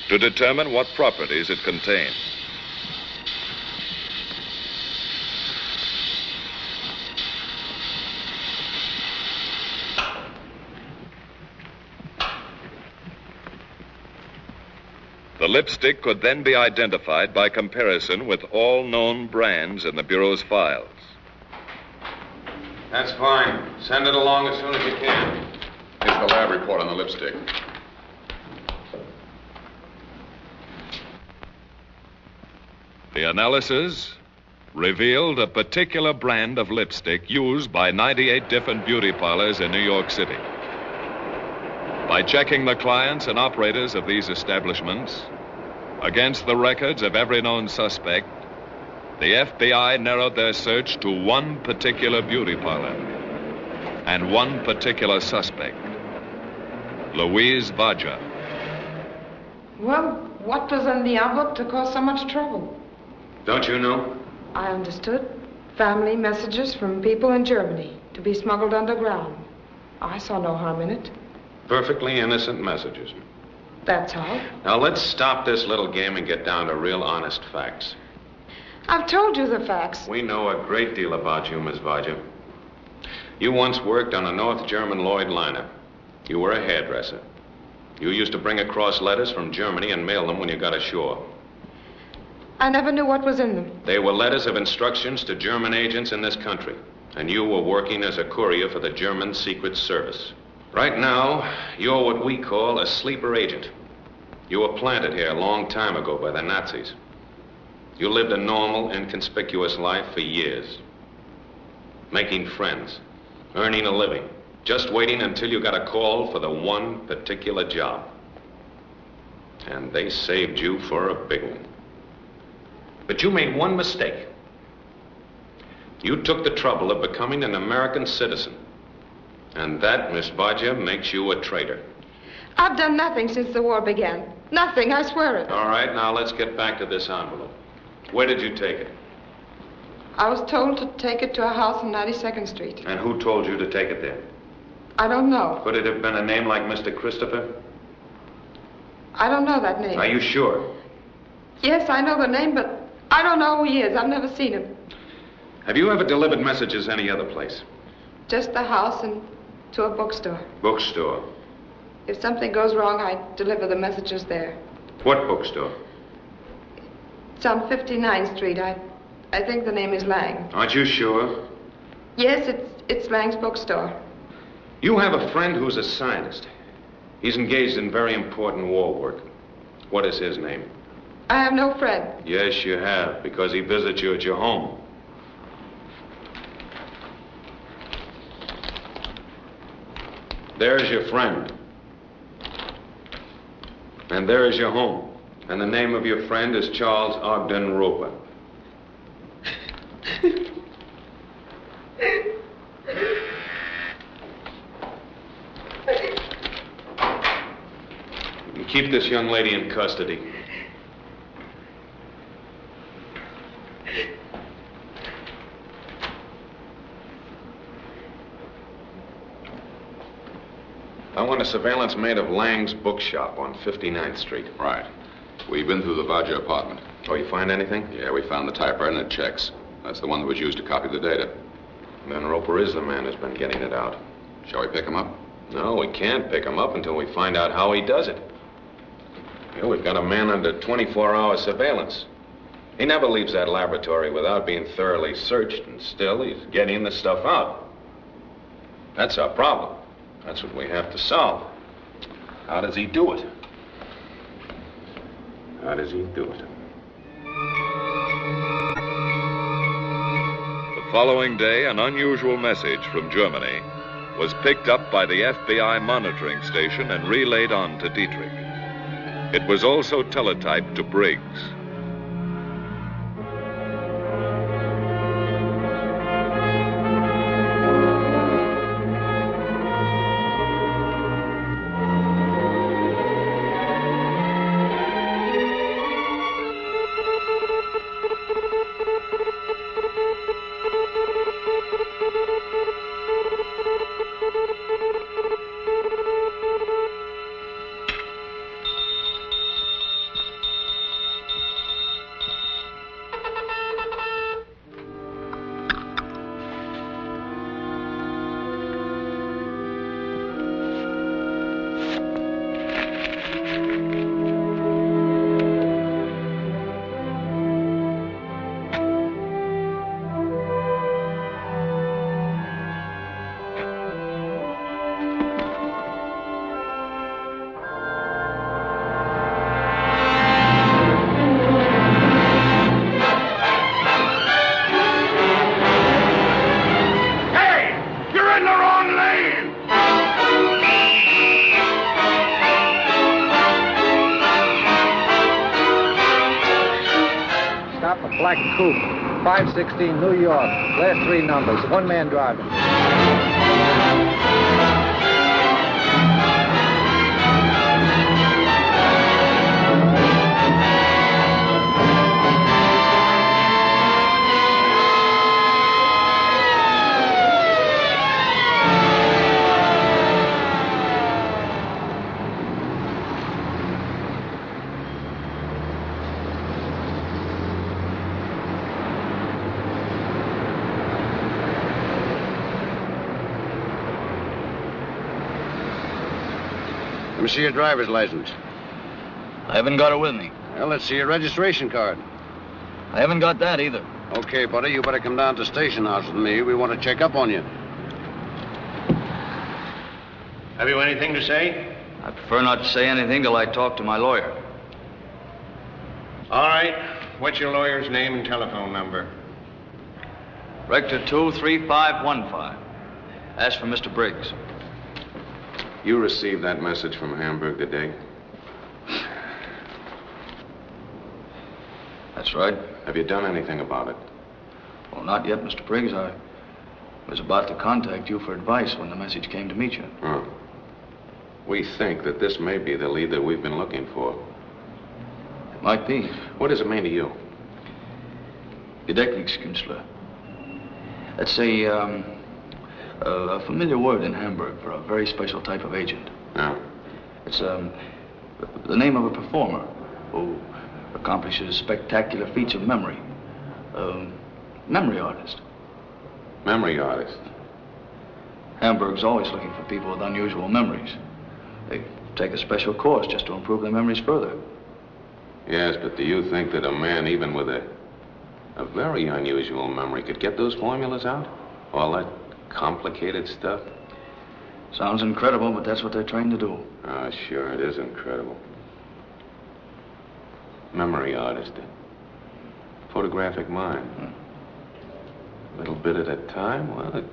to determine what properties it contained. The lipstick could then be identified by comparison with all known brands in the Bureau's files. That's fine. Send it along as soon as you can. Here's the lab report on the lipstick. The analysis revealed a particular brand of lipstick used by 98 different beauty parlors in New York City. By checking the clients and operators of these establishments against the records of every known suspect, the FBI narrowed their search to one particular beauty parlor and one particular suspect, Louise Vaja. Well, what was in the envelope to cause so much trouble? Don't you know? I understood. Family messages from people in Germany to be smuggled underground. I saw no harm in it. Perfectly innocent messages. That's all. Now, let's stop this little game and get down to real honest facts. I've told you the facts. We know a great deal about you, Miss Vodja. You once worked on a North German Lloyd liner. You were a hairdresser. You used to bring across letters from Germany and mail them when you got ashore. I never knew what was in them. They were letters of instructions to German agents in this country, and you were working as a courier for the German Secret Service. Right now, you're what we call a sleeper agent. You were planted here a long time ago by the Nazis. You lived a normal, inconspicuous life for years, making friends, earning a living, just waiting until you got a call for the one particular job. And they saved you for a big one. But you made one mistake. You took the trouble of becoming an American citizen. And that, Miss Vodja, makes you a traitor. I've done nothing since the war began. Nothing, I swear it. All right, now let's get back to this envelope. Where did you take it? I was told to take it to a house on 92nd Street. And who told you to take it there? I don't know. Could it have been a name like Mr. Christopher? I don't know that name. Are you sure? Yes, I know the name, but I don't know who he is. I've never seen him. Have you ever delivered messages any other place? Just the house and to a bookstore. Bookstore? If something goes wrong, I deliver the messages there. What bookstore? It's on 59th Street. I think the name is Lang. Aren't you sure? Yes, it's Lang's bookstore. You have a friend who's a scientist. He's engaged in very important war work. What is his name? I have no friend. Yes, you have, because he visits you at your home. There's your friend. And there is your home. And the name of your friend is Charles Ogden Roper. You keep this young lady in custody. I want a surveillance made of Lang's bookshop on 59th Street. Right. We've been through the Vodja apartment. Oh, you find anything? Yeah, we found the typewriter and it checks. That's the one that was used to copy the data. Then Roper is the man who's been getting it out. Shall we pick him up? No, we can't pick him up until we find out how he does it. You know, we've got a man under 24-hour surveillance. He never leaves that laboratory without being thoroughly searched, and still he's getting the stuff out. That's our problem. That's what we have to solve. How does he do it? How does he do it? The following day, an unusual message from Germany was picked up by the FBI monitoring station and relayed on to Dietrich. It was also teletyped to Briggs. Black coupe, 516 New York. Last three numbers, one man driving. Let me see your driver's license. I haven't got it with me. Well, let's see your registration card. I haven't got that either. Okay, buddy, you better come down to Station House with me. We want to check up on you. Have you anything to say? I prefer not to say anything till I talk to my lawyer. All right. What's your lawyer's name and telephone number? Rector 23515. Ask for Mr. Briggs. You received that message from Hamburg today? That's right. Have you done anything about it? Well, not yet, Mr. Briggs. I was about to contact you for advice when the message came to meet you. Oh. We think that this may be the lead that we've been looking for. It might be. What does it mean to you? Gedächtniskünstler. That's a familiar word in Hamburg for a very special type of agent. Yeah. It's the name of a performer who accomplishes spectacular feats of memory. Memory artist. Memory artist? Hamburg's always looking for people with unusual memories. They take a special course just to improve their memories further. Yes, but do you think that a man, even with a very unusual memory, could get those formulas out? All that complicated stuff? Sounds incredible, but that's what they're trained to do. Oh, sure, it is incredible. Memory artist. Photographic mind. A little bit at a time. Well,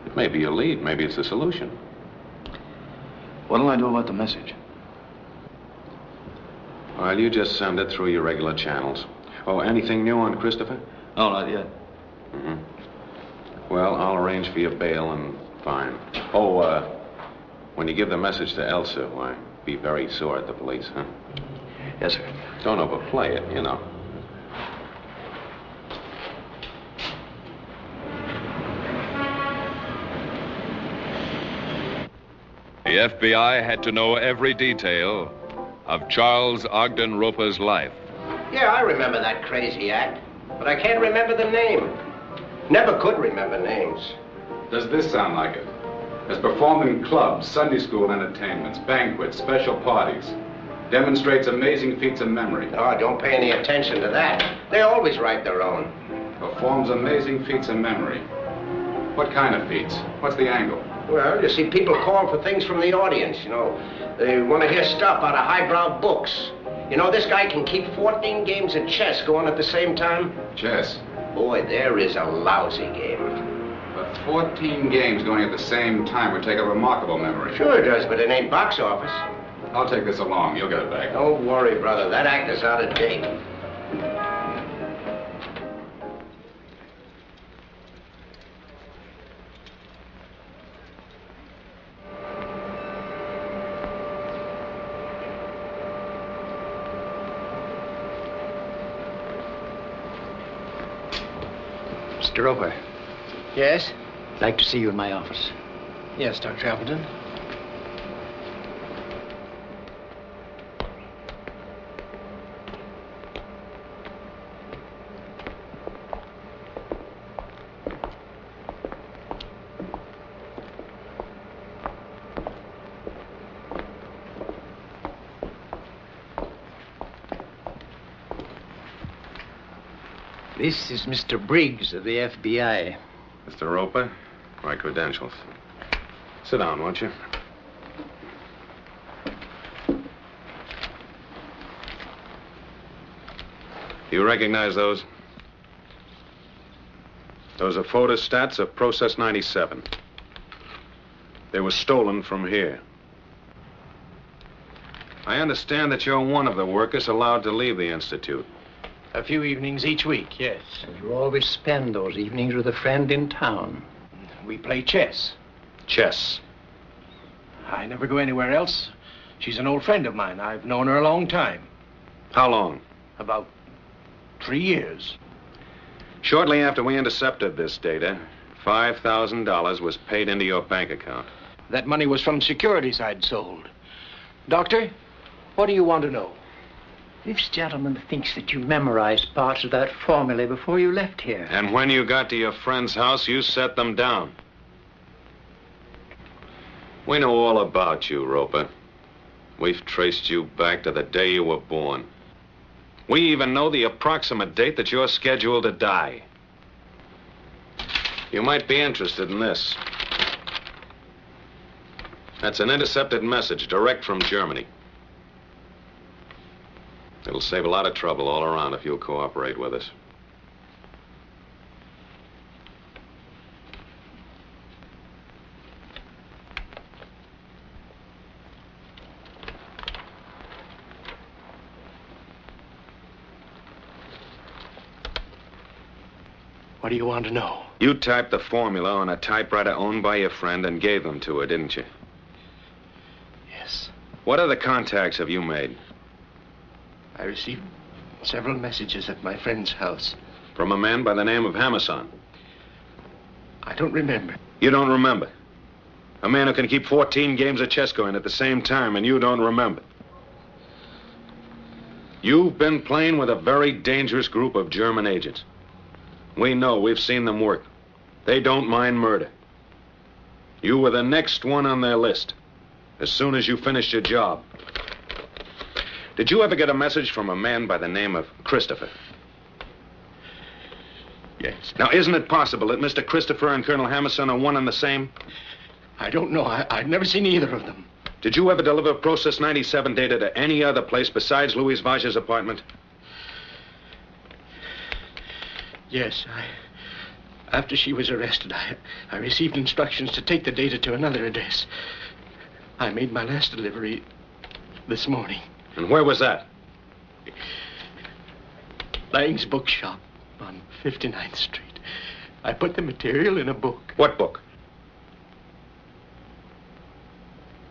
it may be a lead. Maybe it's a solution. What'll I do about the message? Well, you just send it through your regular channels. Oh, anything new on Christopher? No, not yet. Mm-hmm. Well, I'll arrange for your bail and fine. Oh, when you give the message to Elsa, why, be very sore at the police, huh? Yes, sir. Don't overplay it, you know. The FBI had to know every detail of Charles Ogden Roper's life. Yeah, I remember that crazy act, but I can't remember the name. Never could remember names. Does this sound like it? Has performed in clubs, Sunday school entertainments, banquets, special parties. Demonstrates amazing feats of memory. Oh, don't pay any attention to that. They always write their own. Performs amazing feats of memory. What kind of feats? What's the angle? Well, you see, people call for things from the audience, you know. They want to hear stuff out of highbrow books. You know, this guy can keep 14 games of chess going at the same time. Chess? Boy, there is a lousy game. But 14 games going at the same time would take a remarkable memory. Sure it does, but it ain't box office. I'll take this along. You'll get it back. Don't worry, brother. That act is out of date. Mr. Roper. Yes? I'd like to see you in my office. Yes, Dr. Appleton. This is Mr. Briggs of the FBI. Mr. Roper, my credentials. Sit down, won't you? You recognize those? Those are photostats of Process 97. They were stolen from here. I understand that you're one of the workers allowed to leave the Institute. A few evenings each week, yes. And you always spend those evenings with a friend in town. We play chess. Chess? I never go anywhere else. She's an old friend of mine. I've known her a long time. How long? About 3 years. Shortly after we intercepted this data, $5,000 was paid into your bank account. That money was from securities I'd sold. Doctor, what do you want to know? This gentleman thinks that you memorized parts of that formula before you left here. And when you got to your friend's house, you set them down. We know all about you, Roper. We've traced you back to the day you were born. We even know the approximate date that you're scheduled to die. You might be interested in this. That's an intercepted message direct from Germany. It'll save a lot of trouble all around if you'll cooperate with us. What do you want to know? You typed the formula on a typewriter owned by your friend and gave them to her, didn't you? Yes. What other contacts have you made? I received several messages at my friend's house. From a man by the name of Hammerson? I don't remember. You don't remember? A man who can keep 14 games of chess going at the same time, and you don't remember? You've been playing with a very dangerous group of German agents. We know. We've seen them work. They don't mind murder. You were the next one on their list, as soon as you finished your job. Did you ever get a message from a man by the name of Christopher? Yes. Now, isn't it possible that Mr. Christopher and Colonel Hammerson are one and the same? I don't know. I've never seen either of them. Did you ever deliver Process 97 data to any other place besides Louise Vache's apartment? Yes, after she was arrested, I received instructions to take the data to another address. I made my last delivery this morning. And where was that? Lang's bookshop on 59th Street. I put the material in a book. What book?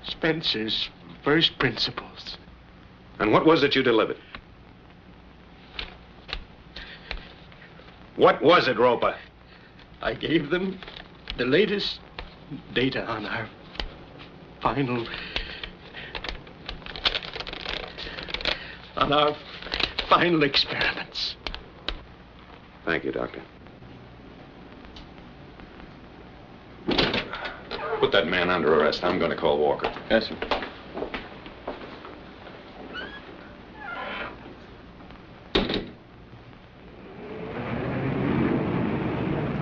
Spencer's First Principles. And what was it you delivered? What was it, Roper? I gave them the latest data on our final experiments. Thank you, Doctor. Put that man under arrest. I'm going to call Walker. Yes, sir.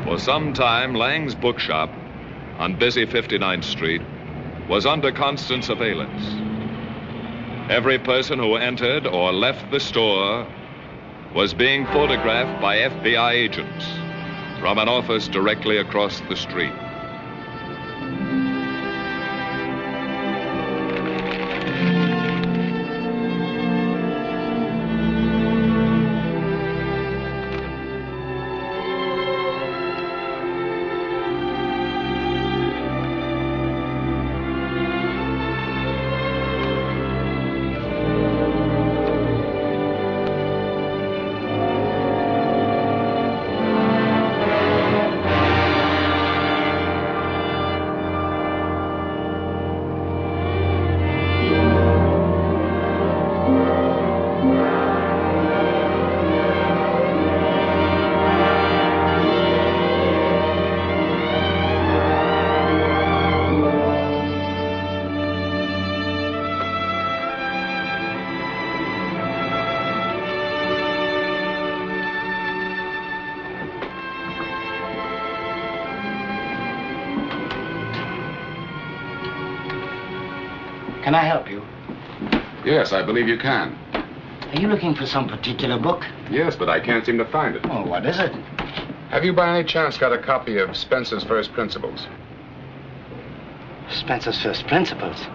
For some time, Lang's bookshop on busy 59th Street was under constant surveillance. Every person who entered or left the store was being photographed by FBI agents from an office directly across the street. Can I help you? Yes, I believe you can. Are you looking for some particular book? Yes, but I can't seem to find it. Oh, what is it? Have you by any chance got a copy of Spencer's First Principles? Spencer's First Principles?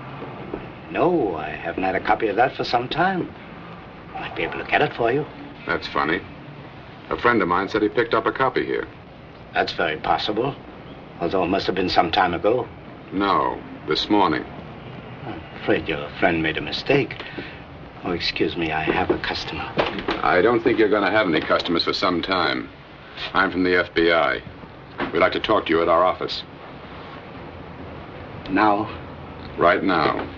No, I haven't had a copy of that for some time. I might be able to get it for you. That's funny. A friend of mine said he picked up a copy here. That's very possible, although it must have been some time ago. No, this morning. I'm afraid your friend made a mistake. Oh, excuse me, I have a customer. I don't think you're going to have any customers for some time. I'm from the FBI. We'd like to talk to you at our office. Now? Right now.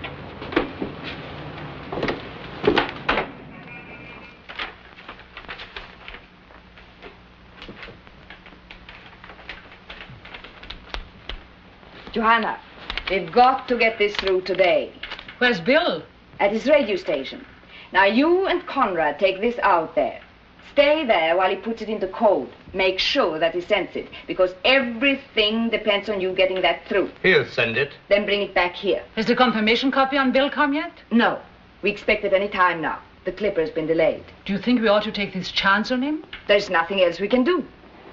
Johanna, We've got to get this through today. Where's Bill? At his radio station. Now, you and Conrad take this out there. Stay there while he puts it into code. Make sure that he sends it, because everything depends on you getting that through. He'll send it. Then bring it back here. Has the confirmation copy on Bill come yet? No. We expect it any time now. The clipper has been delayed. Do you think we ought to take this chance on him? There's nothing else we can do.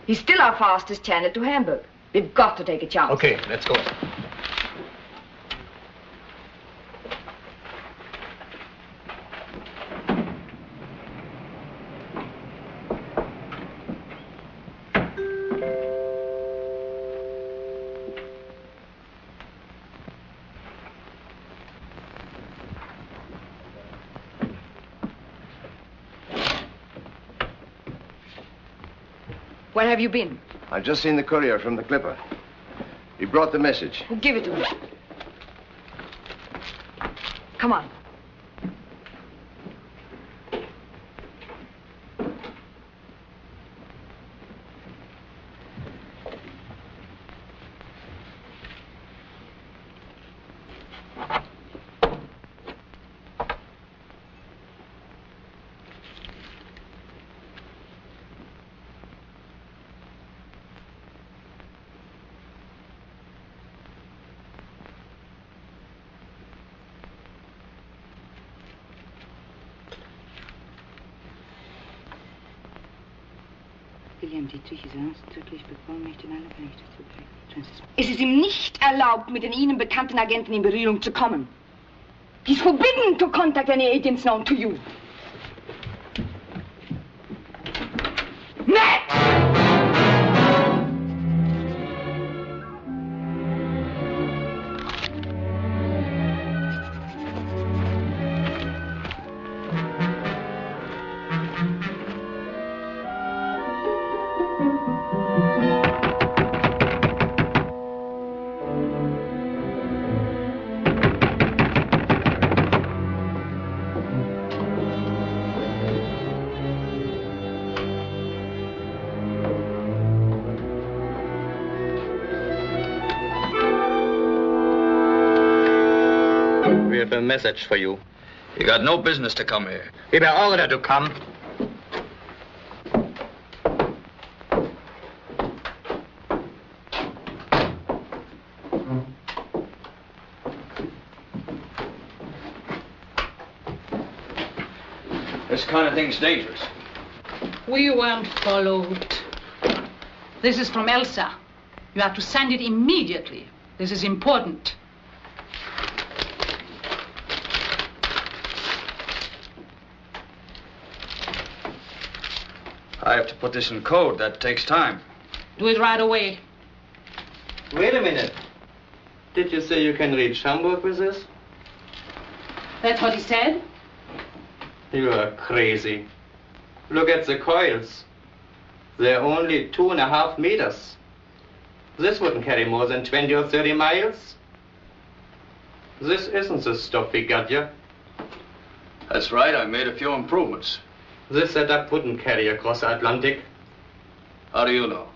He's still our fastest channel to Hamburg. We've got to take a chance. Okay, let's go. Where have you been? I've just seen the courier from the Clipper. He brought the message. Well, give it to me. Come on. William Dietrich ist ausdrücklich bevollmächtigt, alle Berichte zu bringen. Es ist ihm nicht erlaubt, mit den Ihnen bekannten Agenten in Berührung zu kommen. He's forbidden to contact any agents known to you. Matt! We have a message for you. You got no business to come here. We were ordered to come. This kind of thing's dangerous. We weren't followed. This is from Elsa. You have to send it immediately. This is important. I have to put this in code. That takes time. Do it right away. Wait a minute. Did you say you can reach Hamburg with this? That's what he said? You are crazy. Look at the coils. They're only 2.5 meters. This wouldn't carry more than 20 or 30 miles. This isn't the stuff we got you. That's right. I made a few improvements. This setup wouldn't carry across the Atlantic. How do you know?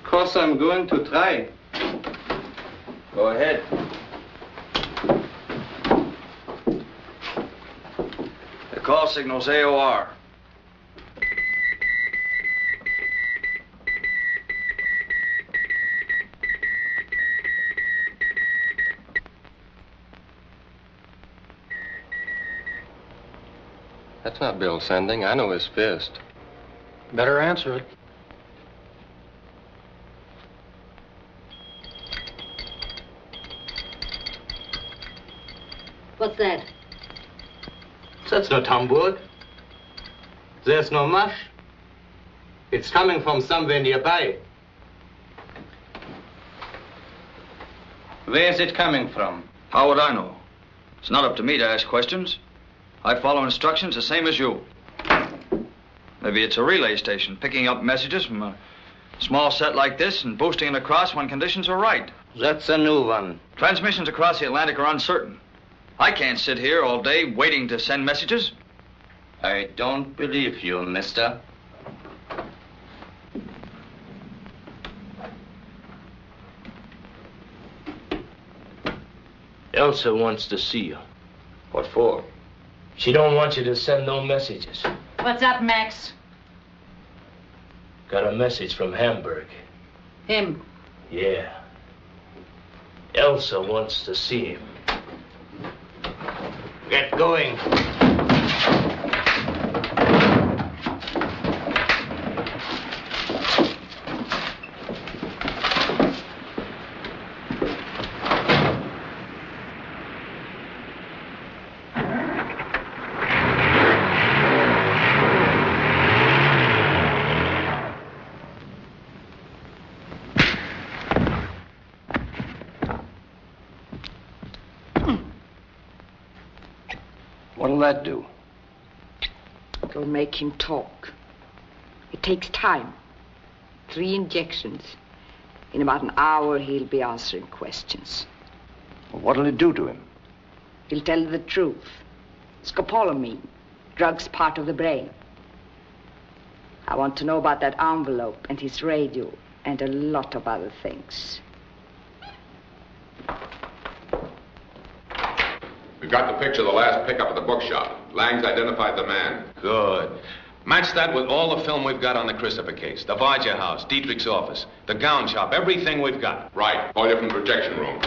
'Cause I'm going to try. Go ahead. The call signal's AOR. That's not Bill sending. I know his fist. Better answer it. What's that? That's not Hamburg. There's no mush. It's coming from somewhere nearby. Where's it coming from? How would I know? It's not up to me to ask questions. I follow instructions the same as you. Maybe it's a relay station picking up messages from a small set like this and boosting it across when conditions are right. That's a new one. Transmissions across the Atlantic are uncertain. I can't sit here all day waiting to send messages. I don't believe you, mister. Elsa wants to see you. What for? She don't want you to send no messages. What's up, Max? Got a message from Hamburg. Him. Yeah. Elsa wants to see him. Get going. What'll that do? It'll make him talk. It takes time. 3 injections. In about an hour, he'll be answering questions. Well, what'll it do to him? He'll tell you the truth. Scopolamine. Drugs part of the brain. I want to know about that envelope and his radio and a lot of other things. We've got the picture of the last pickup at the bookshop. Lang's identified the man. Good. Match that with all the film we've got on the Christopher case. The Barger house, Dietrich's office, the gown shop, everything we've got. Right. All you from the projection room.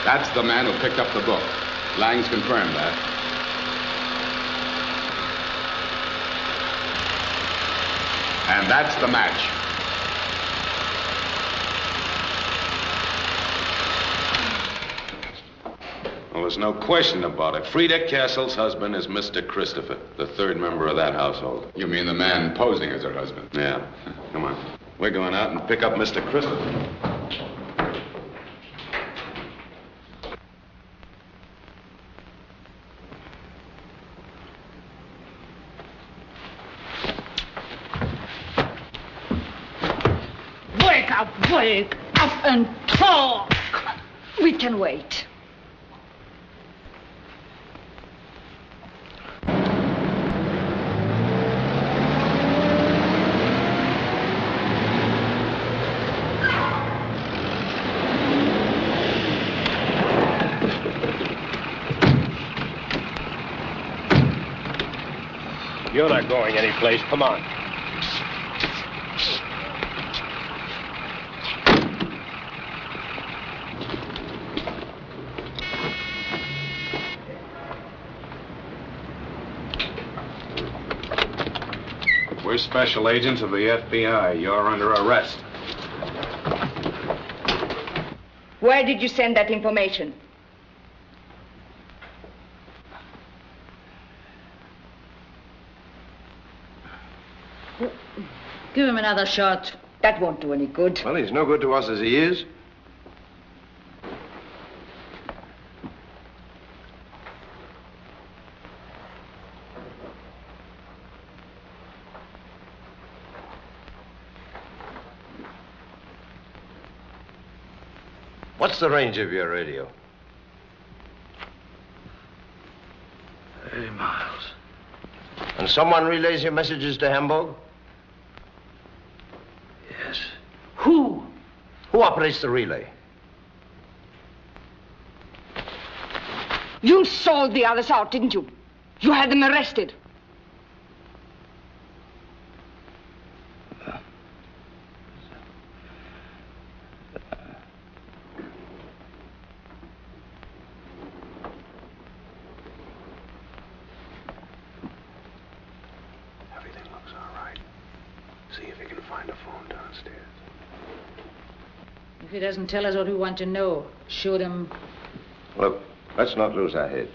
That's the man who picked up the book. Lang's confirmed that. And that's the match. Well, there's no question about it. Frida Castle's husband is Mr. Christopher, the 3rd member of that household. You mean the man posing as her husband? Yeah. Come on. We're going out and pick up Mr. Christopher. Wake up and talk. We can wait. You're not going anyplace. Come on. We're special agents of the FBI. You're under arrest. Where did you send that information? Give him another shot. That won't do any good. Well, he's no good to us as he is. What's the range of your radio? 30 miles. And someone relays your messages to Hamburg? Yes. Who? Who operates the relay? You sold the others out, didn't you? You had them arrested. If he doesn't tell us what we want to know, shoot him. Look, let's not lose our heads.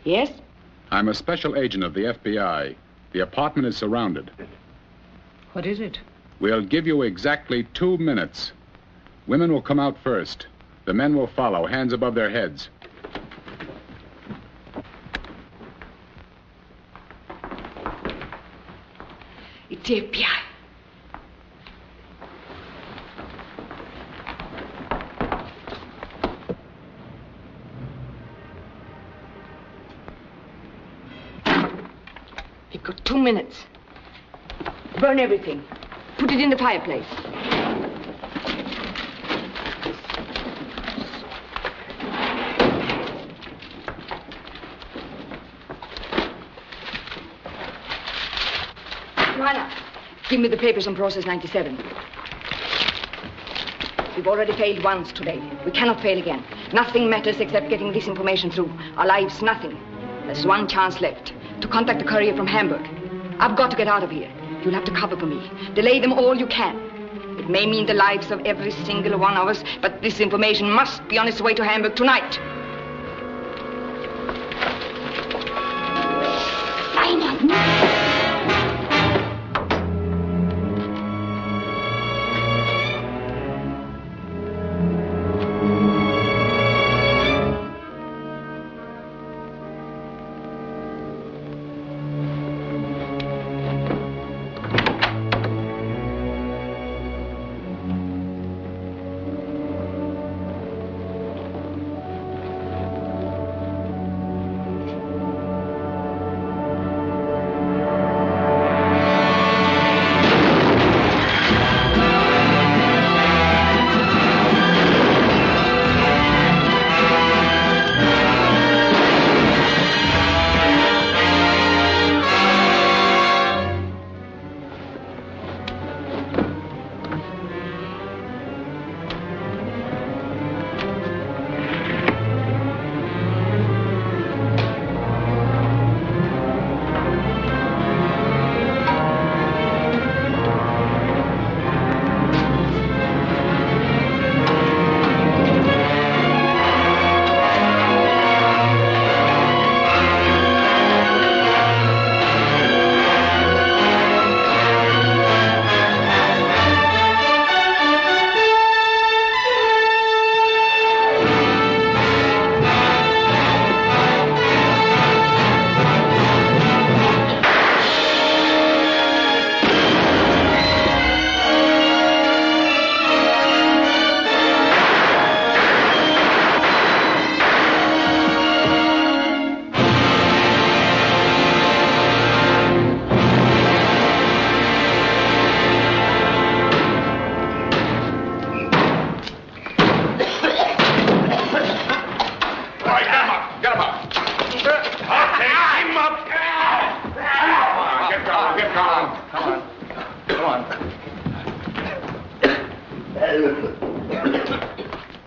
Yes? I'm a special agent of the FBI. The apartment is surrounded. What is it? We'll give you exactly 2 minutes. Women will come out first. The men will follow, hands above their heads. It's the FBI. You've got 2 minutes. Burn everything. Put it in the fireplace. Joanna, give me the papers on Process 97. We've already failed once today. We cannot fail again. Nothing matters except getting this information through. Our lives, nothing. There's one chance left. To contact the courier from Hamburg. I've got to get out of here. You'll have to cover for me. Delay them all you can. It may mean the lives of every single one of us, but this information must be on its way to Hamburg tonight.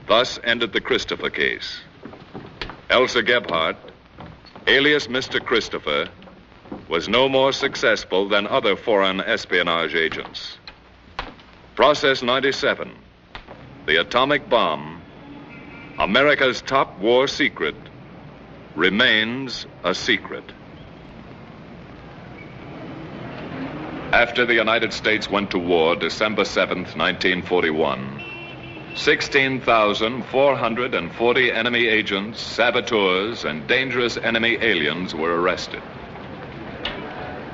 Thus ended the Christopher case. Elsa Gebhardt, alias Mr. Christopher, was no more successful than other foreign espionage agents. Process 97, the atomic bomb, America's top war secret, remains a secret. After the United States went to war December 7th, 1941, 16,440 enemy agents, saboteurs, and dangerous enemy aliens were arrested.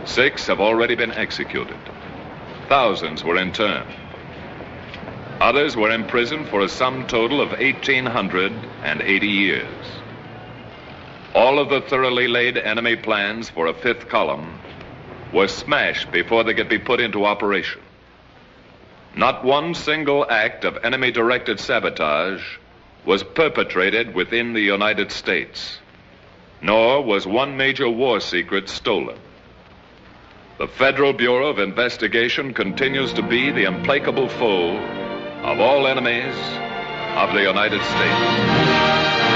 6 have already been executed. Thousands were interned. Others were imprisoned for a sum total of 1,880 years. All of the thoroughly laid enemy plans for a 5th column were smashed before they could be put into operation. Not one single act of enemy-directed sabotage was perpetrated within the United States, nor was one major war secret stolen. The Federal Bureau of Investigation continues to be the implacable foe of all enemies of the United States.